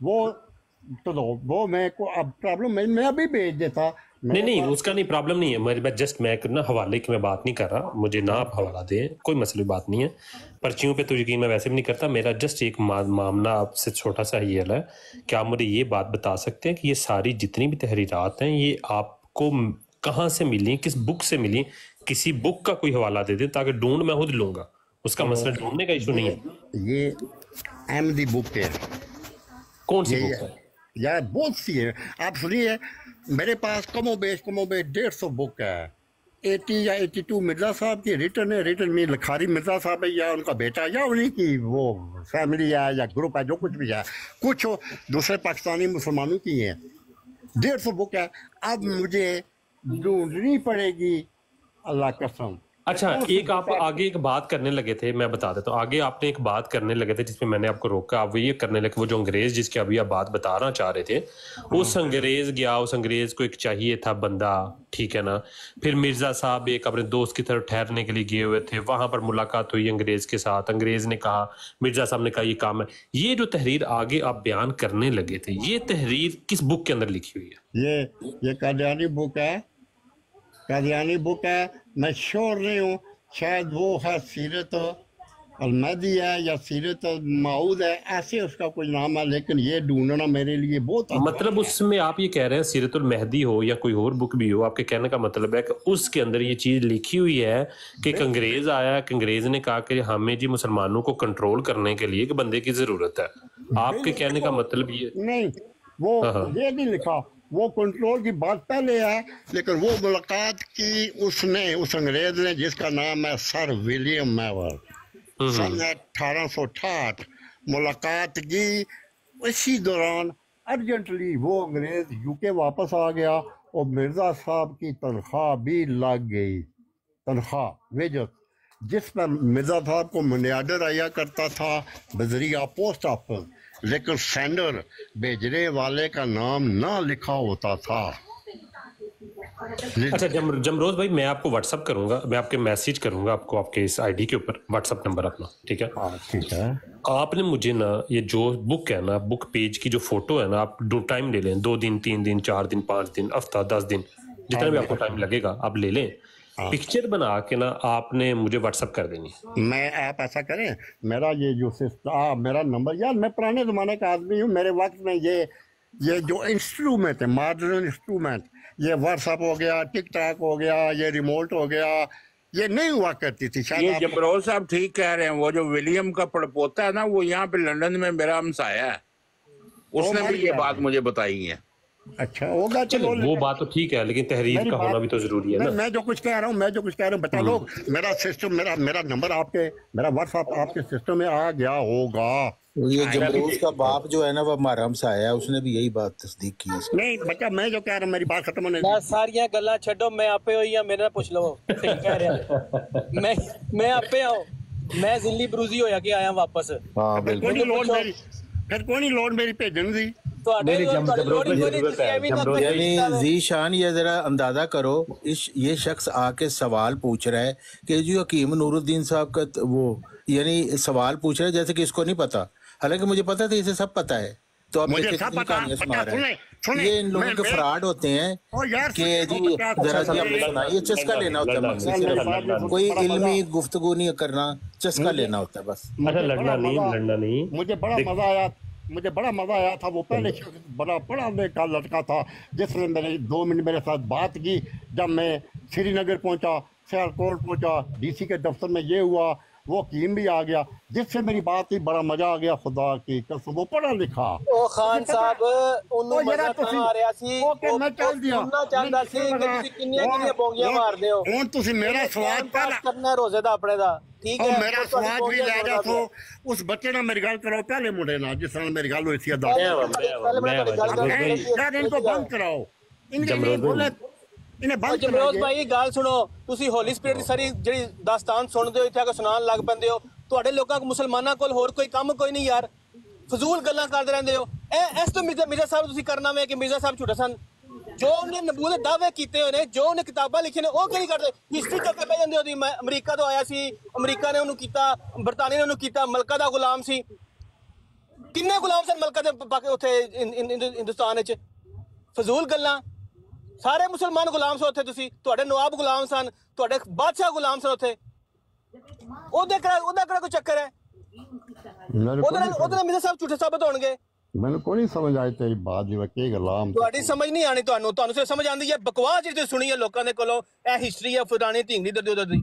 S4: وہ چلو وہ میں کو اب پرابلم میں ابھی بھیج دیتا.
S1: نہیں اس کا نہیں پرابلم نہیں ہے. میں جسٹ میں نا حوالے کی میں بات نہیں کر رہا, مجھے نہ آپ حوالہ دیں, کوئی مسئلہ بات نہیں ہے. پرچیوں پہ تو یقین میں ویسے بھی نہیں کرتا. میرا جسٹ ایک معاملہ آپ سے چھوٹا سا یہ ہے کہ آپ مجھے یہ بات بتا سکتے ہیں کہ یہ ساری جتنی بھی تحریرات ہیں یہ آپ کو کہاں سے ملی, کس بک سے ملی؟ کسی بک کا کوئی حوالہ دے دیں تاکہ ڈھونڈ میں خود لوں گا. اس کا مسئلہ ڈھونڈنے کا ایشو نہیں ہے.
S4: یہ احمدی بک ہے.
S1: کون سی بک ہے
S4: یار؟ بہت سی ہے. آپ سنیے, میرے پاس کم و بیش 150 بک ہے. 80 یا 82 مرزا صاحب کی ریٹن ہے. ریٹن میں لکھاری مرزا صاحب ہے یا ان کا بیٹا یا انہیں کی وہ فیملی ہے یا گروپ ہے, جو کچھ بھی ہے. کچھ دوسرے پاکستانی مسلمانوں کی ہیں. 150 بک ہے. اب مجھے ڈھونڈنی پڑے گی اللہ قسم.
S1: اچھا ایک آپ آگے ایک بات کرنے لگے تھے, میں بتا دیتا ہوں. آگے آپ نے ایک بات کرنے لگے تھے جس میں نے آپ کو روکا. آپ وہ یہ کرنے لگے, وہ جو انگریز جس کی ابھی آپ بات بتانا چاہ رہے تھے, اس انگریز گیا, اس انگریز کو ایک چاہیے تھا بندہ, ٹھیک ہے نا. پھر مرزا صاحب ایک اپنے دوست کی طرف ٹھہرنے کے لیے گئے ہوئے تھے, وہاں پر ملاقات ہوئی انگریز کے ساتھ. انگریز نے کہا, مرزا صاحب نے کہا یہ کام ہے. یہ جو تحریر آگے آپ بیان کرنے لگے تھے, یہ تحریر کس بک کے اندر لکھی ہوئی ہے؟
S4: یہ قادیانی بک ہے. قادیانی بک ہے. میں شور نہیں ہوں, شاید وہ ہے سیرت المہدی ہے یا سیرت المعود ہے, ایسے اس کا کوئی نام ہے. لیکن یہ ڈھونڈنا میرے لیے بہت
S1: مطلب اس میں آپ یہ کہہ رہے ہیں سیرت المہدی ہو یا کوئی اور بک بھی ہو, آپ کے کہنے کا مطلب ہے کہ اس کے اندر یہ چیز لکھی ہوئی ہے کہ ایک انگریز آیا, کہ انگریز نے کہا کہ ہمیں جی مسلمانوں کو کنٹرول کرنے کے لیے ایک بندے کی ضرورت ہے. آپ کے کہنے کا مطلب یہ
S4: نہیں, وہ یہ نہیں لکھا. وہ کنٹرول کی بات پہلے ہے, لیکن وہ ملاقات کی اس انگریز نے جس کا نام ہے سر ولیم میور, سن 1868 ملاقات کی. اسی دوران ارجنٹلی وہ انگریز یو کے واپس آ گیا اور مرزا صاحب کی تنخواہ بھی لگ گئی. تنخواہ ویجت جس پر مرزا صاحب کو منی آرڈر آیا کرتا تھا بذریعہ پوسٹ آفس, لیکن سینڈر بھیجنے والے کا نام نہ لکھا ہوتا تھا.
S1: اچھا جمروز بھائی, میں آپ کو واٹس اپ کروں گا, میں آپ کے میسیج کروں گا آپ کو, آپ کے اس آئی ڈی کے اوپر واٹس اپ نمبر اپنا, ٹھیک ہے؟
S4: ٹھیک ہے.
S1: آپ نے مجھے نا یہ جو بک ہے نا, بک پیج کی جو فوٹو ہے نا, آپ ٹائم لے لیں, 2 دن 3 دن 4 دن 5 دن ہفتہ 10 دن جتنا بھی آپ کو ٹائم لگے گا آپ لے لیں. پکچر بنا کے نا آپ نے مجھے واٹس اپ کر دینی.
S4: میں آپ ایسا کریں, میرا یہ جو میرا نمبر, یار میں پرانے زمانے کا آدمی ہوں. میرے وقت میں یہ جو انسٹرومنٹ ہے, ماڈرن انسٹرومنٹ, یہ واٹس اپ ہو گیا, ٹک ٹاک ہو گیا, یہ ریموٹ ہو گیا, یہ نہیں ہوا کرتی تھی.
S3: یہ جمروز صاحب ٹھیک کہہ رہے ہیں. وہ جو ولیم کا پڑپوتا ہے نا, وہ یہاں پہ لندن میں میرا ہمسایہ ہے, اس نے بھی یہ بات مجھے بتائی ہے.
S4: اچھا ہوگا, چلو
S1: وہ بات تو ٹھیک ہے, لیکن تحریر کا ہونا بھی تو ضروری ہے نا.
S4: میں جو کچھ کہہ رہا ہوں بتا لو. میرا سسٹم, میرا نمبر آپ کے, میرا واٹس ایپ آپ کے سسٹم میں آ گیا ہوگا.
S2: یہ جمروز کا باپ جو ہے نا, وہ ہمارا ہمسایہ ہے, اس نے بھی یہی بات تصدیق کی.
S4: نہیں بچہ, میں جو کہہ رہا ہوں میری بات ختم ہونے
S8: ساریاں گلاں چھڈو, میں آپ پہ ہوئی یا میرے پوچھ لو. کہہ رہا میں آپ پہ آؤں, میں ذلی بروزی ہویا کہ آیا واپس.
S2: ہاں بالکل.
S4: پھر کوئی نہیں لوڈ میری بھیجن دی.
S2: یعنی ذی شان, یہ ذرا اندازہ کرو, یہ شخص آ کے سوال پوچھ رہا ہے کہ جو حکیم نور الدین صاحب کا وہ, یعنی سوال پوچھ رہا ہے جیسے کہ اس کو نہیں پتا, حالانکہ مجھے پتا تھا, اسے سب پتا ہے. تو آپ کہانیاں سنا رہے ہیں. یہ ان لوگوں کے فراڈ ہوتے ہیں کہ جی ذرا سی ہمیں سنائیے, چسکا لینا ہوتا ہے مقصد, کوئی علمی گفتگو نہیں کرنا, چسکا لینا ہوتا ہے بس.
S1: اچھا لڑنا نہیں.
S4: مجھے بڑا مزہ آیا تھا. وہ پہلے بڑا نیکا لڑکا تھا جس نے 2 منٹ میرے ساتھ بات کی. جب میں سری نگر پہنچا, سیالکوٹ پہنچا, ڈی سی کے دفتر میں یہ ہوا, وہ حکیم بھی آ گیا جس سے میری بات کی, بڑا مزہ آ گیا. خدا کی قسم وہ پڑھا لکھا.
S8: او خان صاحب انہوں مزہ کہاں آ رہا سی,
S4: میں چل دیا.
S8: سننا چاہتا سی کہ تسی کنیاں بونگیاں مار دے ہو.
S4: ہن تسی میرا سوال
S8: کرنا روزے دا اپنے دا, ٹھیک ہے؟
S4: میرا سوال بھی لے جا تو اس بچے نہ میری گل کرو, پہلے مڑے نہ جس طرح میری گل ہوئی تھی ادا. ان کو بند کراؤ.
S8: جمروز بھائی گل سنو, تسی ہولی سپرٹ دی ساری جڑی داستان سن دے ہو, اتھے سنان لگ پیندے ہو. تواڈے لوکاں کو مسلماناں کول ہور کوئی کم کوئی نہیں یار, فضول گلاں کردے رہندے ہو. اس تو مرزا صاحب تسی کرنا وے کہ مرزا صاحب جھوٹے سن. جو انہیں نبوت دعوے کیتے ہوئے نے, جو انہیں کتاباں لکھی نے, وہ کیوں نہیں کرتے؟ ہسٹری کر کے بہ جاندے ہو. میں امریکہ تو آیا سی, امریکہ نے انہوں کیتا, برطانیہ نے انہوں کیتا, ملکہ دا غلام سی. ਕਿੰਨੇ ਗੁਲਾਮ ਸਨ ਮਲਕਾ ਦੇ ਉੱਥੇ ਹਿੰਦੁਸਤਾਨ ਵਿੱਚ? ਫਜ਼ੂਲ ਗੱਲਾਂ। ਸਾਰੇ ਮੁਸਲਮਾਨ ਗੁਲਾਮ ਸਨ ਉੱਥੇ, ਤੁਸੀਂ ਤੁਹਾਡੇ ਨਵਾਬ ਗੁਲਾਮ ਸਨ, ਤੁਹਾਡੇ ਬਾਦਸ਼ਾਹ ਗੁਲਾਮ ਸਨ ਉੱਥੇ। ਉਹਦਾ ਕਿਹੜਾ ਕੋਈ ਚੱਕਰ ਹੈ? ਉਹਦੇ ਨਾਲ ਮਿਰਜ਼ਾ ਸਾਹਿਬ ਝੂਠੇ ਸਾਬਤ ਹੋਣਗੇ।
S4: ਮੈਨੂੰ ਕੋਈ ਨਹੀਂ ਸਮਝ ਆਈ ਤੇਰੀ ਬਾਤ ਜਿਵੇਂ ਕੀ ਗੱਲਾਂ।
S8: ਤੁਹਾਡੀ ਸਮਝ ਨਹੀਂ ਆਣੀ, ਤੁਹਾਨੂੰ ਸਿਰਫ ਸਮਝ ਆਉਂਦੀ ਹੈ ਬਕਵਾਸ ਜਿਹੜੀ ਸੁਣੀ ਹੈ ਲੋਕਾਂ ਦੇ ਕੋਲੋਂ, ਇਹ ਹਿਸਟਰੀ ਹੈ ਫਲਾਣੀ ਢੀਂਗੜੀ ਦਰਦੀ ਉਧਰ ਦੀ।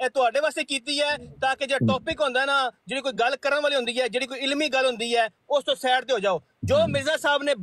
S8: ਇਹ ਤੁਹਾਡੇ ਵਾਸਤੇ ਕੀਤੀ ਹੈ ਤਾਂ ਕਿ ਜਿਹੜਾ ਟੌਪਿਕ ਹੁੰਦਾ ਨਾ, ਜਿਹੜੀ ਕੋਈ ਗੱਲ ਕਰਨ ਵਾਲੀ ਹੁੰਦੀ ਹੈ, ਜਿਹੜੀ ਕੋਈ ਇਲਮੀ ਗੱਲ ਹੁੰਦੀ ਹੈ, ਉਸ ਤੋਂ ਸਾਈਡ ਤੇ ਹੋ ਜਾਓ। ਜੋ ਮਿਰਜ਼ਾ ਸਾਹਿਬ ਨੇ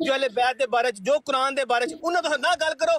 S8: ਜੋ ਅਹਿਲੇ ਬੈਤ ਦੇ ਬਾਰੇ ਚ, ਜੋ ਕੁਰਾਨ ਦੇ ਬਾਰੇ ਚ, ਉਹਨਾਂ ਤੋਂ ਨਾ ਗੱਲ ਕਰੋ,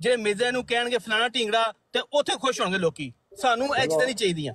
S8: ਜਿਹੜੇ ਮਿਰਜ਼ੇ ਨੂੰ ਕਹਿਣਗੇ ਫਲਾਣਾ ਢੀਂਗੜਾ ਤੇ ਉੱਥੇ ਖੁਸ਼ ਹੋਣਗੇ ਲੋਕੀ। ਸਾਨੂੰ ਇਹ ਚੀਜ਼ਾਂ ਨਹੀਂ ਚਾਹੀਦੀਆਂ।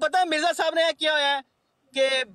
S8: ਪਤਾ ਹੈ ਮਿਰਜ਼ਾ ਸਾਹਿਬ ਨੇ ਕੀ ਹੋਇਆ ਹੈ ਕਿ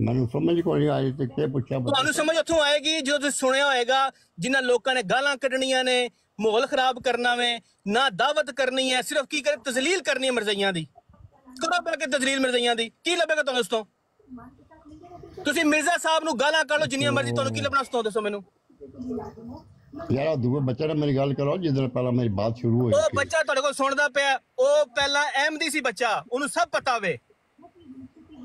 S4: ਮੈਨੂੰ ਸਮਝ ਕੋਈ ਨਹੀਂ ਆਈ ਤੇ ਕੀ ਪੁੱਛਿਆ?
S8: ਤੁਹਾਨੂੰ ਸਮਝ ਉੱਥੋਂ ਆਏਗੀ ਜਦੋਂ ਤੁਸੀਂ ਸੁਣਿਆ ਹੋਏਗਾ ਜਿਨ੍ਹਾਂ ਲੋਕਾਂ ਨੇ ਗਾਲਾਂ ਕੱਢਣੀਆਂ ਨੇ, ਮਾਹੌਲ ਖਰਾਬ ਕਰਨਾ ਵੇ, ਨਾ ਦਾਵਤ ਕਰਨੀ ਹੈ, ਸਿਰਫ ਕੀ ਕਰੇ ਤਜ਼ਲੀਲ ਕਰਨੀ ਹੈ ਮਿਰਜ਼ਾਈਆਂ ਦੀ। ਕਰੋ ਬੈ ਕੇ ਤਜ਼ਲੀਲ ਮਿਰਜ਼ਾਈਆਂ ਦੀ, ਕੀ ਲੱਭੇਗਾ ਤੁਹਾਨੂੰ ਉਸ ਤੋਂ? ਤੁਸੀਂ ਮਿਰਜ਼ਾ ਸਾਹਿਬ ਨੂੰ ਗਾਲਾਂ ਕੱਢ ਲਓ ਜਿੰਨੀਆਂ ਮਰਜ਼ੀ, ਤੁਹਾਨੂੰ ਕੀ ਲੱਭਣਾ ਉਸ ਤੋਂ ਦੱਸੋ ਮੈਨੂੰ।
S4: ਯਾਰ ਦੂਏ ਬੱਚੇ ਨਾਲ ਮੇਰੀ ਗੱਲ ਕਰੋ ਜਿੱਦਣ ਪਹਿਲਾਂ ਮੇਰੀ ਬਾਤ ਸ਼ੁਰੂ ਹੋਈ।
S8: ਉਹ ਬੱਚਾ ਤੁਹਾਡੇ ਕੋਲ ਸੁਣਦਾ ਪਿਆ, ਉਹ ਪਹਿਲਾਂ ਅਹਿਮਦੀ ਸੀ ਬੱਚਾ, ਉਹਨੂੰ ਸਭ ਪਤਾ ਵੇ।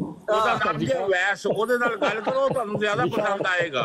S3: ਉਹਦਾ ਨਾਮ ਜੇ ਵੈਸ, ਉਹਦੇ ਨਾਲ ਗੱਲ ਕਰੋ, ਤੁਹਾਨੂੰ ਜ਼ਿਆਦਾ ਪਸੰਦ ਆਏਗਾ।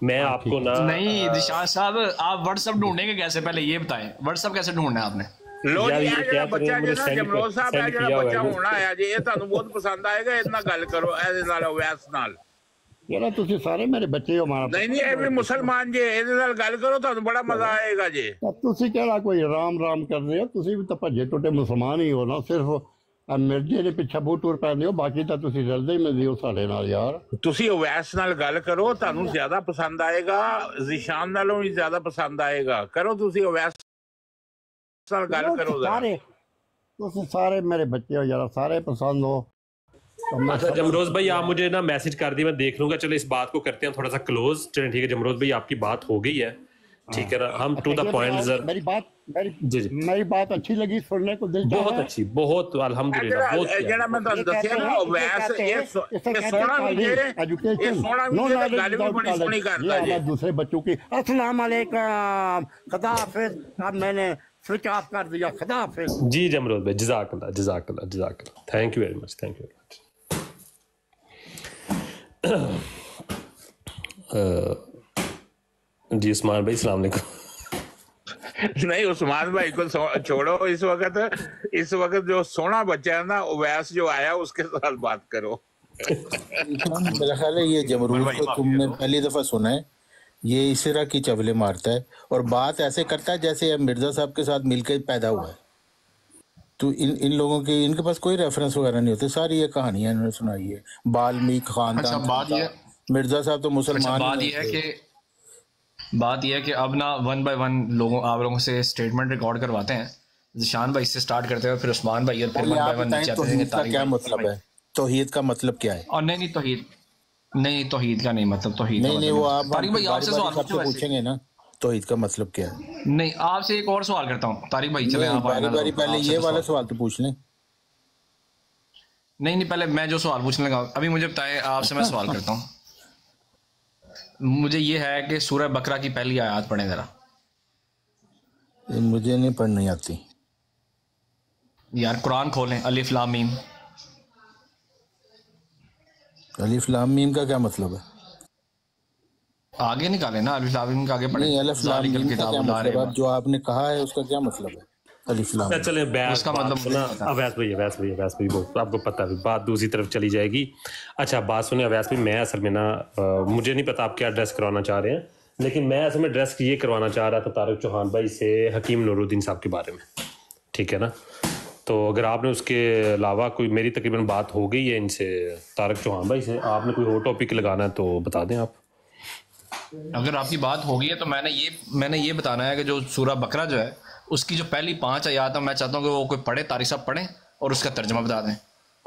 S1: میں آپ کو نا
S9: نہیں دشان صاحب آپ واٹس ایپ ڈھونڈیں گے کیسے، پہلے یہ بتائیں واٹس ایپ کیسے ڈھونڈنا ہے آپ نے؟
S3: لو جی یہ جڑا بچہ جنا جمروز صاحب ہے جڑا بچہ ہونا ہے جی یہ تانوں بہت پسند آئے گا، اتنا گل کرو ایدے نال اویس نال
S4: یار تسی سارے میرے بچے ہو ہمارا
S3: نہیں یہ بھی مسلمان جی ایدے نال گل کرو تانوں بڑا مزہ آئے گا جی.
S4: تسی کہڑا کوئی رام کر رہے ہو، تسی بھی تو بھجے ٹوٹے مسلمان ہی ہو نا، صرف مرزے دے پیچھے بہت ٹور پے ہو، باقی تو تسی رلدے ہی ملدے ہو ساڈے نال یار.
S3: تسی اویس نال گل کرو تانوں زیادہ پسند آئے گا، ذیشان نالوں بھی زیادہ پسند آئے گا. کرو تسی اویس نال گل کرو
S4: سارے تسی سارے میرے بچے ہو یار، سارے پسند ہو.
S1: اچھا جمروز بھائی آپ مجھے نا میسج کر دی، میں دیکھ لوں گا. چلو اس بات کو کرتے ہیں تھوڑا سا کلوز. چلیں ٹھیک ہے جمروز بھائی آپ کی بات ہو گئی ہے، ٹھیک ہے نا. ہم ٹو دا پوائنٹ
S4: میری بات اچھی لگی سننے کو، دل
S1: بہت اچھی، بہت الحمدللہ بہت.
S3: جڑا میں تانوں دسیا نا اویس یہ سونا بھی ہے، یہ سونا بھی ہے، گل بھی بڑی سونی کرتا ہے
S4: دوسرے بچوں کی. السلام علیکم، خدا حافظ. اب میں نے سوئچ آف کر دیا، خدا حافظ.
S1: جی جمروز بھائی جزاک اللہ جزاک اللہ جزاک اللہ، thank you very much, thank you very much. جی عثمان بھائی السلام علیکم.
S3: نہیں عثمان بھائی کو چھوڑو، اس وقت جو سونا بچہ ہے نا اویس جو آیا اس کے ساتھ بات کرو.
S2: میرا خیال ہے یہ جمروز کو تم نے پہلی دفعہ سنا ہے، یہ اس طرح کی چولے مارتا ہے اور بات ایسے کرتا ہے جیسے مرزا صاحب کے ساتھ مل کے پیدا ہوا ہے. تو ان لوگوں کے ان کے پاس کوئی ریفرنس وغیرہ نہیں ہوتے، ساری یہ کہانیاں انہوں نے سنائی ہے. بالمیک خاندان مرزا صاحب تو مسلمان.
S9: بات یہ ہے کہ اب نا ون بائی ون آپ لوگوں سے اسٹیٹمنٹ ریکارڈ کرواتے ہیں. ذیشان بھائی سے سٹارٹ کرتے ہیں پھر عثمان بھائی اور پھر ون بائی ون نیچے آتے ہیں.
S2: توحید کا کیا مطلب ہے؟ توحید کا مطلب کیا ہے؟
S9: اور نہیں توحید کا نہیں مطلب توحید
S2: نہیں وہ آپ طارق بھائی آپ سے سوال پوچھیں گے نا توحید کا مطلب کیا ہے.
S9: نہیں آپ سے ایک اور سوال کرتا ہوں طارق بھائی، چلیں آپ
S2: باری پہلے یہ والا سوال تو پوچھ لیں.
S9: نہیں پہلے میں جو سوال پوچھنے لگا ابھی مجھے بتائیں، آپ سے میں سوال کرتا ہوں. مجھے یہ ہے کہ سورہ بقرہ کی پہلی آیات پڑھیں ذرا.
S2: مجھے نہیں پڑھنی آتی
S9: یار، قرآن کھولیں. الف لام میم.
S2: الف لام میم کا کیا مطلب ہے؟
S9: آگے نکالیں نا، الف لام میم کا آگے پڑھیں.
S2: نہیں الف لام میم کا کیا مطلب ہے؟ جو آپ نے کہا ہے اس کا کیا مطلب ہے الف لام؟
S1: چلیں اس کا مطلب اویس بھائی آپ کو پتہ ہے بات دوسری طرف چلی جائے گی. اچھا بات سنیں اویس بھائی، میں اصل میں نا مجھے نہیں پتا آپ کیا ایڈریس کروانا چاہ رہے ہیں، لیکن میں اصل میں ایڈریس یہ کروانا چاہ رہا تھا طارق چوہان بھائی سے حکیم نور الدین صاحب کے بارے میں، ٹھیک ہے نا. تو اگر آپ نے اس کے علاوہ کوئی میری تقریباً بات ہو گئی ہے ان سے طارق چوہان بھائی سے، آپ نے کوئی اور ٹاپک لگانا ہے تو بتا دیں آپ.
S9: اگر آپ کی بات ہو گئی ہے تو میں نے یہ بتانا ہے کہ جو سورہ بقرہ جو ہے اس کی جو پہلی 5 آیات ہیں، میں چاہتا ہوں کہ وہ کوئی پڑھے، طارق صاحب پڑھیں اور اس کا ترجمہ بتا دیں.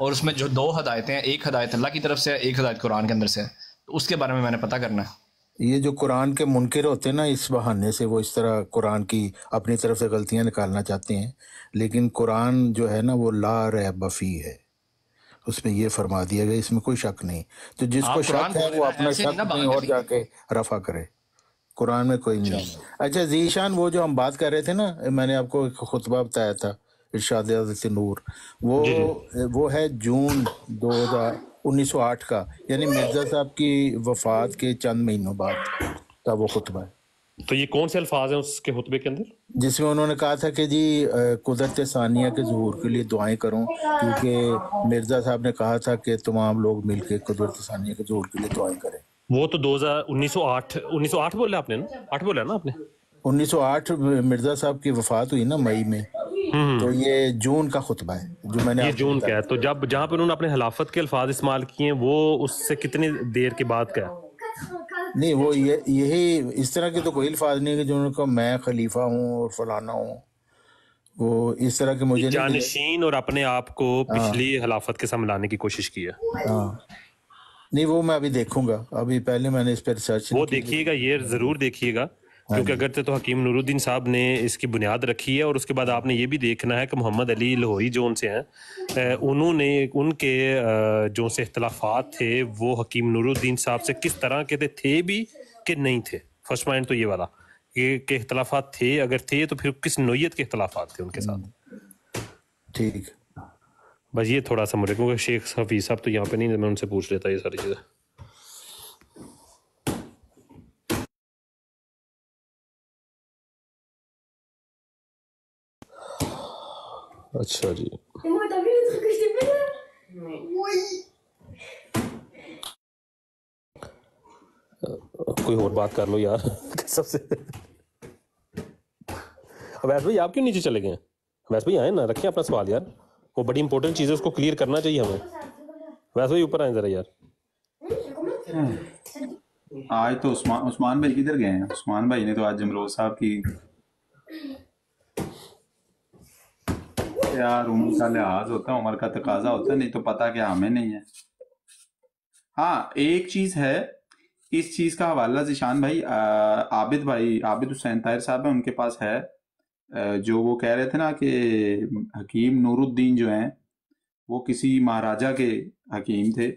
S9: اور اس میں جو 2 ہدایتیں ہیں، ایک ہدایت اللہ کی طرف سے ہے، ایک ہدایت قرآن کے اندر سے ہے، تو اس کے بارے میں نے پتہ کرنا ہے.
S2: یہ جو قرآن کے منکر ہوتے ہیں نا، اس بہانے سے وہ اس طرح قرآن کی اپنی طرف سے غلطیاں نکالنا چاہتے ہیں، لیکن قرآن جو ہے نا وہ لا ریب فیہ ہے، اس میں یہ فرما دیا گیا، اس میں کوئی شک نہیں. تو جس کو شک ہے وہ اپنا شک کہیں اور جا کے رفع کرے، قرآن میں کوئی نہیں. اچھا ذیشان، وہ جو ہم بات کر رہے تھے نا، میں نے آپ کو ایک خطبہ بتایا تھا ارشاد حضرت نور، وہ ہے جون 1908 کا، یعنی مرزا صاحب کی وفات کے چند مہینوں بعد کا وہ خطبہ ہے.
S1: تو یہ کون سے الفاظ ہیں اس کے خطبے کے اندر؟
S2: جس میں انہوں نے کہا تھا کہ جی قدرت ثانیہ کے ظہور کے لیے دعائیں کروں، کیونکہ مرزا صاحب نے کہا تھا کہ تمام لوگ مل کے قدرت ثانیہ کے ظہور کے لیے دعائیں کریں.
S1: وہ تو 1908 بولا آپ نے نا، 8 بولا نا آپ نے.
S2: 1908 مرزا صاحب کی وفات ہوئی نا مئی میں، تو یہ جون کا خطبہ ہے جو میں نے.
S1: یہ جون کا ہے، تو جہاں پہ انہوں نے اپنے خلافت کے الفاظ استعمال کیے ہیں وہ اس سے کتنی دیر کے بعد کا ہے؟
S2: نہیں وہ یہی اس طرح کے تو کوئی الفاظ نہیں کہ جنہوں نے کہا میں خلیفہ ہوں اور فلانا ہوں، وہ اس طرح کے مجھے
S1: جانشین اور اپنے آپ کو پچھلی خلافت کے سامنے لانے کی کوشش کی ہے.
S2: ہاں نہیں وہ میں ابھی دیکھوں گا، ابھی پہلے میں نے اس پہ ریسرچ
S1: وہ دیکھیے گا، یہ ضرور دیکھیے گا، کیونکہ اگرچہ تو حکیم نور الدین صاحب نے اس کی بنیاد رکھی ہے، اور اس کے بعد آپ نے یہ بھی دیکھنا ہے کہ محمد علی لاہوری جو ان سے ہیں، انہوں نے ان کے جو سے اختلافات تھے وہ حکیم نور الدین صاحب سے کس طرح کے تھے بھی کہ نہیں تھے. فرسٹ پوائنٹ تو یہ والا کہ اختلافات تھے، اگر تھے تو پھر کس نوعیت کے اختلافات تھے ان کے ساتھ.
S2: ٹھیک،
S1: بس یہ تھوڑا سا مجھے، کیونکہ شیخ حفیظ صاحب تو یہاں پہ نہیں، میں ان سے پوچھ لیتا یہ ساری چیزیں. اچھا جی کوئی اور بات کر لو یار سب سے. اویس بھائی آپ کیوں نیچے چلے گئے ہیں؟ اویس بھائی آئیں نا, رکھیں اپنا سوال یار, وہ بڑی امپورٹنٹ چیز ہے, اس کو کلیئر کرنا چاہیے ہمیں. اویس بھائی اوپر آئیں ذرا یار.
S10: آج تو عثمان بھائی کدھر گئے ہیں؟ عثمان بھائی نے تو آج جمروز صاحب کی یار عمر کا لحاظ ہوتا ہے, عمر کا تقاضا ہوتا ہے, نہیں تو پتا کہ ہمیں نہیں ہے. ہاں ایک چیز ہے, اس چیز کا حوالہ ذیشان بھائی عابد حسین طاہر صاحب ہیں, ان کے پاس ہے, جو وہ کہہ رہے تھے نا کہ حکیم نور الدین جو ہیں وہ کسی مہاراجہ کے حکیم تھے,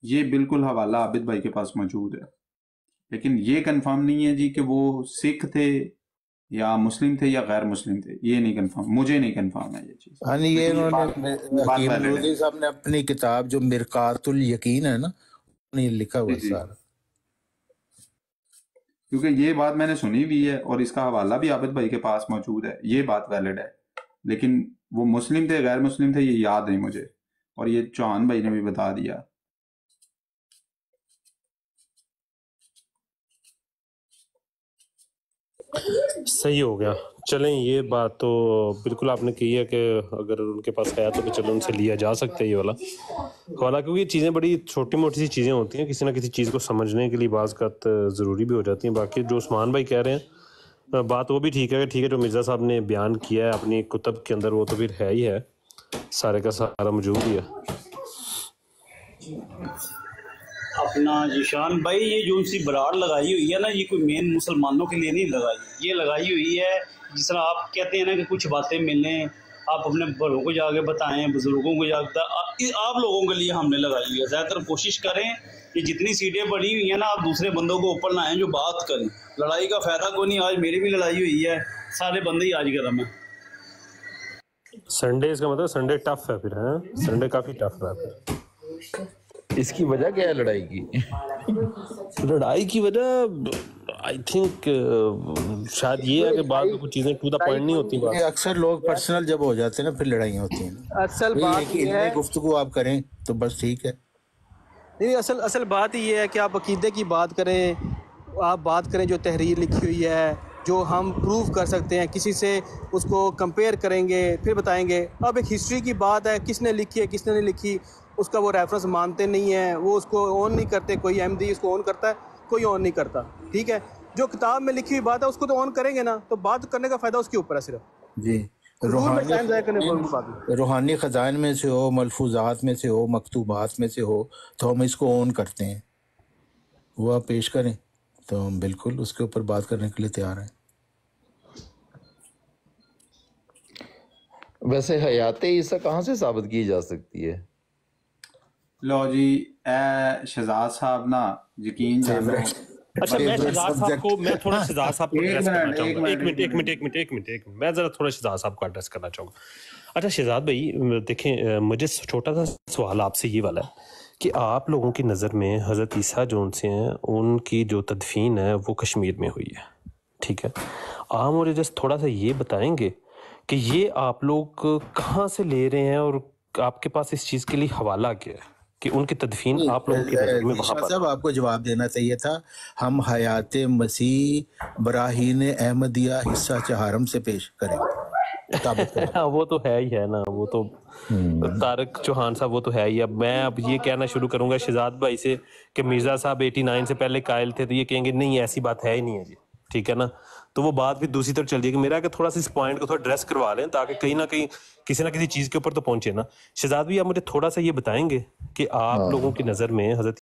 S10: یہ بالکل حوالہ عابد بھائی کے پاس موجود ہے, لیکن یہ کنفرم نہیں ہے جی کہ وہ سکھ تھے یا مسلم تھے یا غیر مسلم تھے, یہ نہیں کنفرم, مجھے نہیں کنفرم ہے یہ چیز.
S2: ہاں یہ انہوں نے حکیم نور الدین صاحب نے اپنی کتاب جو مرقات الیقین ہے نا, نے لکھا ہوا ہے سارا,
S10: کیونکہ یہ بات میں نے سنی بھی ہے اور اس کا حوالہ بھی عابد بھائی کے پاس موجود ہے, یہ بات ویلڈ ہے. لیکن وہ مسلم تھے غیر مسلم تھے یہ یاد نہیں مجھے, اور یہ چوہان بھائی نے بھی بتا دیا.
S1: صحیح ہو گیا. چلیں یہ بات تو بالکل آپ نے کہی ہے کہ اگر ان کے پاس ہے تو چلو ان سے لیا جا سکتا ہے یہ والا حوالہ, کیونکہ یہ چیزیں بڑی چھوٹی موٹی سی چیزیں ہوتی ہیں, کسی نہ کسی چیز کو سمجھنے کے لیے بعض اوقات ضروری بھی ہو جاتی ہیں. باقی جو عثمان بھائی کہہ رہے ہیں بات وہ بھی ٹھیک ہے, ٹھیک ہے, جو مرزا صاحب نے بیان کیا ہے اپنی کتب کے اندر وہ تو پھر ہے ہی ہے, سارے کا سارا موجود ہی ہے.
S7: اپنا ذیشان بھائی یہ جو سی براڑ لگائی ہوئی ہے نا, یہ کوئی مین مسلمانوں کے لیے نہیں لگائی, یہ لگائی ہوئی ہے جس طرح آپ کہتے ہیں نا کہ کچھ باتیں ملیں, آپ اپنے بڑوں کو جا کے بتائیں, بزرگوں کو جا کے, آپ لوگوں کے لیے ہم نے لگائی ہوئی ہے. زیادہ تر کوشش کریں کہ جتنی سیٹیں بڑی ہوئی ہیں نا آپ دوسرے بندوں کو اوپر لائیں جو بات کریں. لڑائی کا فائدہ کوئی نہیں, آج میری بھی لڑائی ہوئی ہے, سارے بندے ہی آج گرم ہیں.
S1: سنڈے اس کا مطلب سنڈے ٹف ہے پھر, ہیں سنڈے کافی ٹف ہے پھر.
S11: اس کی وجہ کیا ہے لڑائی کی؟
S1: لڑائی کی وجہ آئی تھنک شاید یہ ہے کہ بعض کچھ چیزیں ٹو دا پوائنٹ نہیں ہوتی.
S2: اکثر لوگ پرسنل جب ہو جاتے ہیں نا پھر لڑائیاں ہوتی ہیں.
S8: اصل بات یہ ہے
S2: گفتگو آپ کریں تو بس ٹھیک ہے.
S8: نہیں, اصل بات یہ ہے کہ آپ عقیدے کی بات کریں, آپ بات کریں جو تحریر لکھی ہوئی ہے, جو ہم پروف کر سکتے ہیں, کسی سے اس کو کمپیئر کریں گے پھر بتائیں گے. اب ایک ہسٹری کی بات ہے, کس نے لکھی ہے کس نے نہیں لکھی, اس کا وہ ریفرنس مانتے نہیں ہیں, وہ اس کو آن نہیں کرتے, کوئی احمدی اس کو آن کرتا ہے, کوئی آن نہیں کرتا. ٹھیک ہے, جو کتاب میں لکھی ہوئی بات ہے اس کو تو آن کریں گے نا, تو بات کرنے کا فائدہ اس کے اوپر ہے صرف.
S2: جی روحانی خزائن میں سے ہو, ملفوظات میں سے ہو, مکتوبات میں سے ہو, تو ہم اس کو آن کرتے ہیں. وہ آپ پیش کریں تو ہم بالکل اس کے اوپر بات کرنے کے لیے تیار ہیں.
S11: ویسے حیات عیسیٰ کہاں سے ثابت کی جا سکتی ہے؟
S10: لو جی اے شہزاد صاحب نا یقین جانو.
S1: اچھا میں شہزاد صاحب کو میں تھوڑا شہزاد صاحب کو ایڈریس کرنا چاہوں گا. ایک منٹ میں ذرا تھوڑا شہزاد صاحب کو ایڈریس کرنا چاہوں گا. اچھا شہزاد بھائی دیکھیں, مجھے چھوٹا سا سوال آپ سے یہ والا ہے کہ آپ لوگوں کی نظر میں حضرت عیسیٰ جو ان سے ہیں ان کی جو تدفین ہے وہ کشمیر میں ہوئی ہے, ٹھیک ہے, آپ مجھے جس تھوڑا سا یہ بتائیں گے کہ یہ آپ لوگ کہاں سے لے رہے ہیں اور آپ کے پاس اس چیز کے لیے حوالہ کیا ہے کہ ان کی تدفین آپ لوگوں کی نظر میں وہاں پر؟
S2: صاحب آپ کو جواب دینا چاہیے تھا, ہم حیات مسیح براہین احمدیہ حصہ چہارم سے پیش کریں.
S1: وہ تو ہے ہی ہے نا, وہ تو طارق چوہان صاحب وہ تو ہے ہی. اب میں اب یہ کہنا شروع کروں گا شہزاد بھائی سے کہ مرزا صاحب 89 سے پہلے قائل تھے, تو یہ کہیں گے نہیں ایسی بات ہے ہی نہیں ہے جی, ٹھیک ہے نا. تو وہ بات بھی دوسری طرف چل جائے گی. میرا کہ تھوڑا سا اس پوائنٹ کو تھوڑا ڈریس کروا لیں تاکہ کہیں نہ کہیں کسی نہ کسی چیز کے اوپر تو پہنچے نا. شہزاد بھی آپ مجھے تھوڑا سا یہ بتائیں گے کہ آپ لوگوں کی نظر میں حضرت